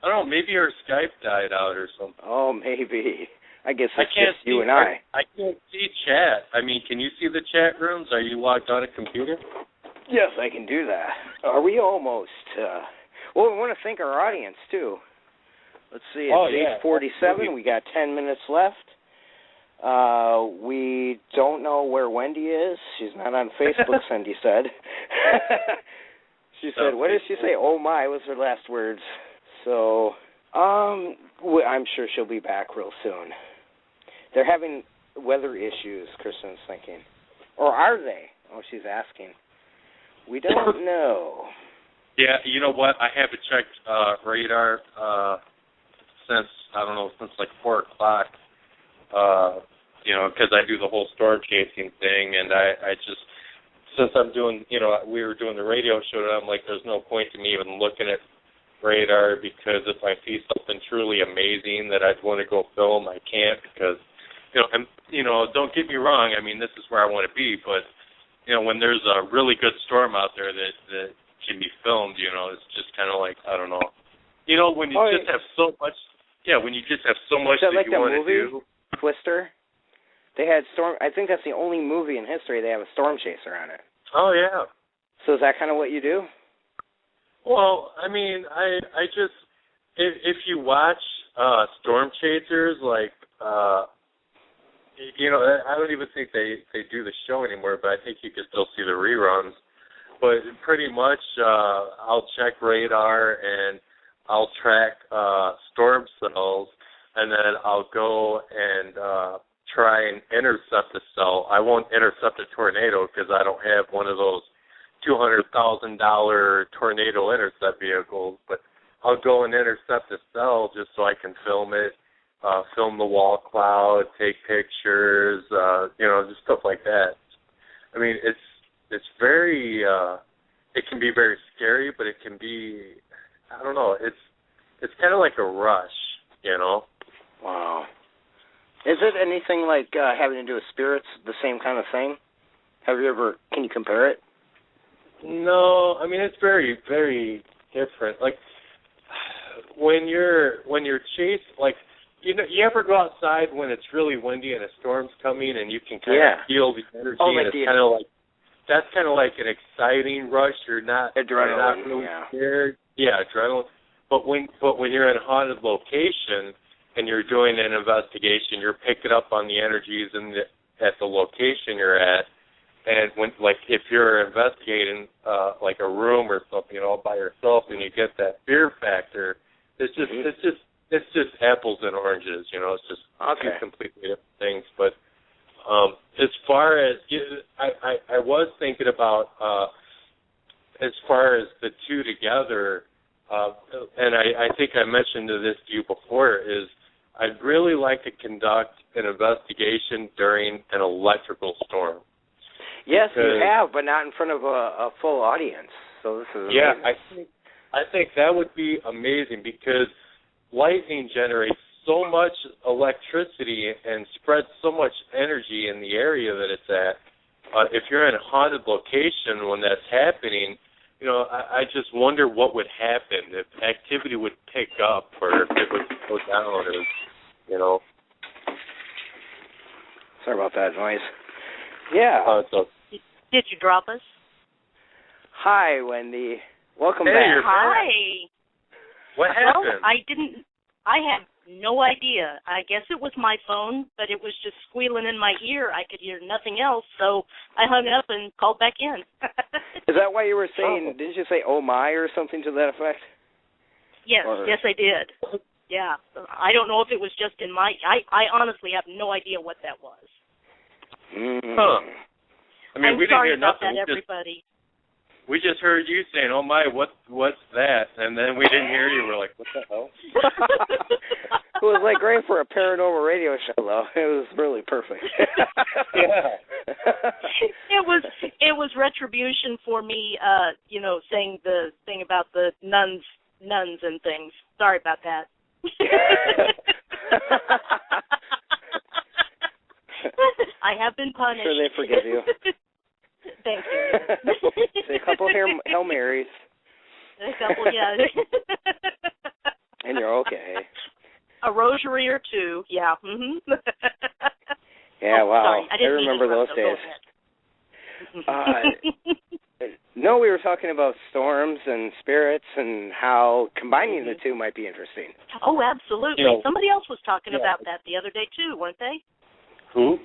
don't know. Maybe her Skype died out or something. Oh, maybe. I guess it's just you and I. I can't see chat. I mean, can you see the chat rooms? Are you logged on a computer? Yes, I can do that. Are we almost? Well, we want to thank our audience too. Let's see, it's 8:47. We got 10 minutes left. We don't know where Wendy is. She's not on Facebook, Cindy said. She said, what did she say? Oh, my, was her last words. So, I'm sure she'll be back real soon. They're having weather issues, Kristen's thinking. Or are they? Oh, she's asking. We don't know. Yeah, you know what? I haven't checked radar since like 4 o'clock, because I do the whole storm chasing thing, and I just, since I'm doing, we were doing the radio show, and I'm like, there's no point to me even looking at radar, because if I see something truly amazing that I'd want to go film, I can't, because, don't get me wrong, I mean, this is where I want to be, but, when there's a really good storm out there that can be filmed, it's just kind of like, I don't know. When you just have so much. Yeah, when you just have so much that you want to do. Twister? They had storm. I think that's the only movie in history they have a storm chaser on it. Oh yeah. So is that kind of what you do? Well, I mean, I just if you watch storm chasers, like I don't even think they do the show anymore, but I think you can still see the reruns. But pretty much, I'll check radar and I'll track storm cells, and then I'll go and try and intercept a cell. I won't intercept a tornado because I don't have one of those $200,000 tornado intercept vehicles, but I'll go and intercept a cell just so I can film it, film the wall cloud, take pictures, just stuff like that. I mean, it's very, it can be very scary, but it can be, I don't know, it's kind of like a rush, Wow. Is it anything like having to do with spirits, the same kind of thing? Can you compare it? No, I mean, it's very, very different. Like, when you're chased, like, you ever go outside when it's really windy and a storm's coming and you can kind of feel the energy, and it's kind of like, that's kind of like an exciting rush. You're not really scared. Yeah, adrenaline. But when you're in a haunted location and you're doing an investigation, you're picking up on the energies at the location you're at. And when, like, if you're investigating like a room or something all by yourself, and you get that fear factor, it's just apples and oranges. It's just two completely different things. But as far as I was thinking about as far as the two together, and I think I mentioned this to you before, is I'd really like to conduct an investigation during an electrical storm. Yes, you have, but not in front of a full audience. So this is amazing. I think that would be amazing, because lightning generates so much electricity and spreads so much energy in the area that it's at. If you're in a haunted location when that's happening, I just wonder what would happen, if activity would pick up or if it would go down, or. Sorry about that noise. Yeah. Did you drop us? Hi, Wendy. Welcome Hey, back. you're Hi. What happened? Well, I had no idea. I guess it was my phone, but it was just squealing in my ear. I could hear nothing else, so I hung up and called back in. Is that why you were saying, didn't you say oh my or something to that effect? Yes, yes I did. Yeah. I don't know if it was just in my, I honestly have no idea what that was. Huh. I mean, we didn't hear nothing. That, everybody. We just heard you saying, "Oh my, what's that?" And then we didn't hear you. We're like, "What the hell?" It was like great for a paranormal radio show, though. It was really perfect. Yeah. It was retribution for me, saying the thing about the nuns and things. Sorry about that. I have been punished. Sure, they forgive you. Thank you. Say a couple Hail Marys. A couple, yeah. And you're okay. A rosary or two, yeah. Mm-hmm. Yeah, wow. Sorry, I remember those days. No, we were talking about storms and spirits and how combining the two might be interesting. Oh, absolutely. Somebody else was talking about that the other day, too, weren't they? Who?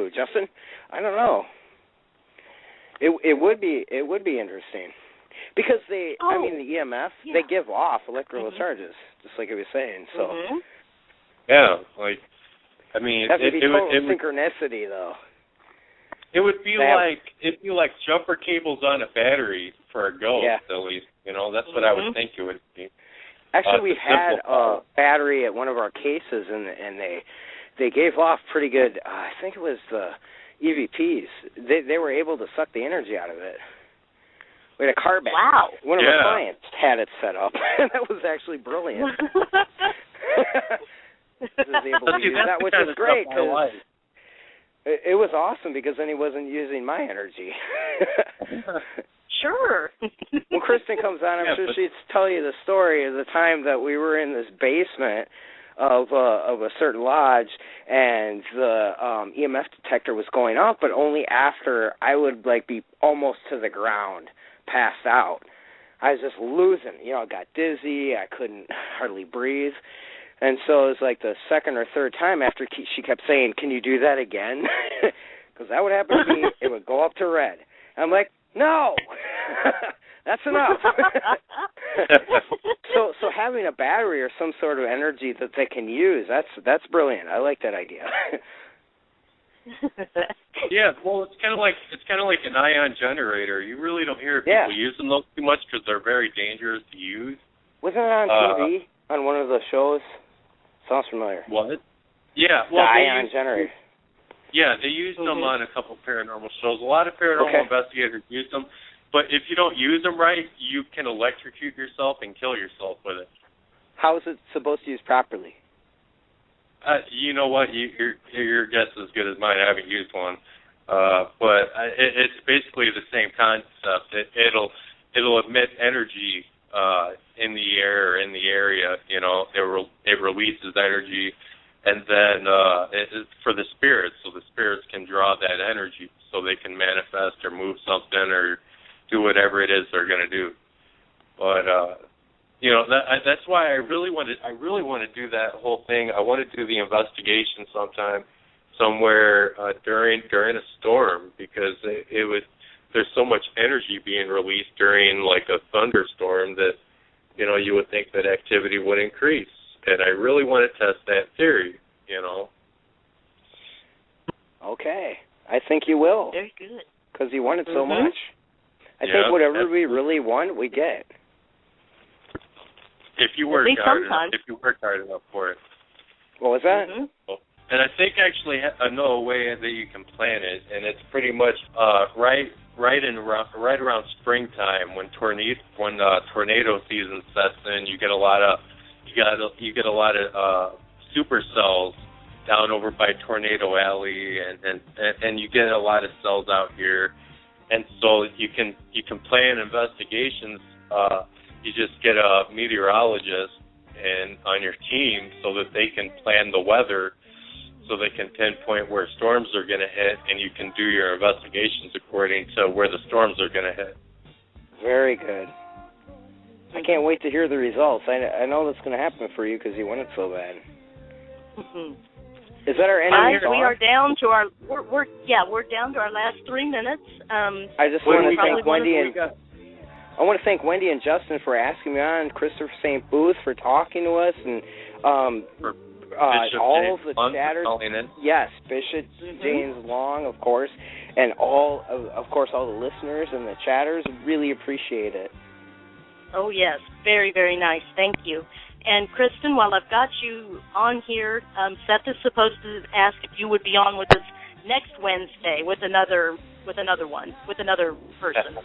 Justin? I don't know. It would be interesting because the EMF they give off electrical charges, just like I was saying. So yeah, like I mean, that would be total synchronicity, though. It would be like jumper cables on a battery for a ghost, at least. That's what I would think it would be. Actually, we had a battery at one of our cases, and they gave off pretty good. I think it was the EVPs. They were able to suck the energy out of it. We had a car battery. Wow. One of our clients had it set up. That was actually brilliant. Was able to use that, which is great because it was awesome because then he wasn't using my energy. Sure. When Kristen comes on, I'm sure she'd tell you the story of the time that we were in this basement of a certain lodge, and the EMF detector was going off, but only after I would be almost to the ground, passed out. I was just losing. I got dizzy. I couldn't hardly breathe. And so it was like the second or third time after she kept saying, "Can you do that again?" Because that would happen to me. It would go up to red. And I'm like, no, that's enough. So having a battery or some sort of energy that they can use, that's brilliant. I like that idea. Yeah, well, it's kind of like an ion generator. You really don't hear people using those too much because they're very dangerous to use. Wasn't it on TV on one of the shows? Sounds familiar. What? Yeah, well, the ion generator. Yeah, they use them on a couple paranormal shows. A lot of paranormal investigators use them, but if you don't use them right, you can electrocute yourself and kill yourself with it. How is it supposed to use properly? You know what? Your guess is as good as mine. I haven't used one, but it's basically the same concept. It'll emit energy in the air or in the area. It releases energy. And then it's for the spirits, so the spirits can draw that energy so they can manifest or move something or do whatever it is they're going to do. But, that's why I really want to do that whole thing. I want to do the investigation sometime, somewhere during a storm, because there's so much energy being released during like a thunderstorm that, you would think that activity would increase. And I really want to test that theory, Okay. I think you will. Very good. Because you want it so much. I think whatever we really want, we get. If you work hard enough for it. What was that? And I think actually I know a way that you can plan it, and it's pretty much right around springtime when tornado season sets in. You get a lot of supercells down over by Tornado Alley, and you get a lot of cells out here, and so you can plan investigations. You just get a meteorologist on your team so that they can plan the weather, so they can pinpoint where storms are going to hit, and you can do your investigations according to where the storms are going to hit. Very good. I can't wait to hear the results. I know that's going to happen for you because you want it so bad. Mm-hmm. Is that our ending song? We are down to our we're down to our last 3 minutes. I just want to thank Wendy I want to thank Wendy and Justin for asking me on, Christopher St. Booth for talking to us, and all of the chatters. Yes, Bishop James Long, of course, and all the listeners and the chatters. Really appreciate it. Oh yes, very, very nice. Thank you. And Kristen, while I've got you on here, Seth is supposed to ask if you would be on with us next Wednesday with another person.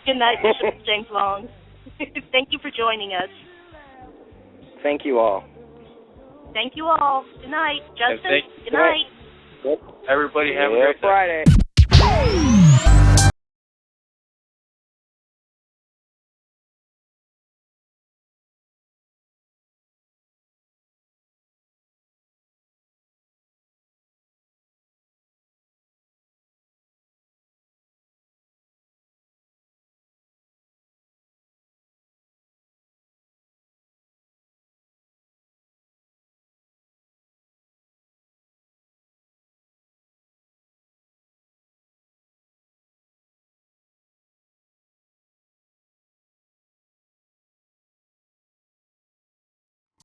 Good night, Bishop James Long. Thank you for joining us. Thank you all. Thank you all. Good night, Justin. Good night. Everybody have a great Friday.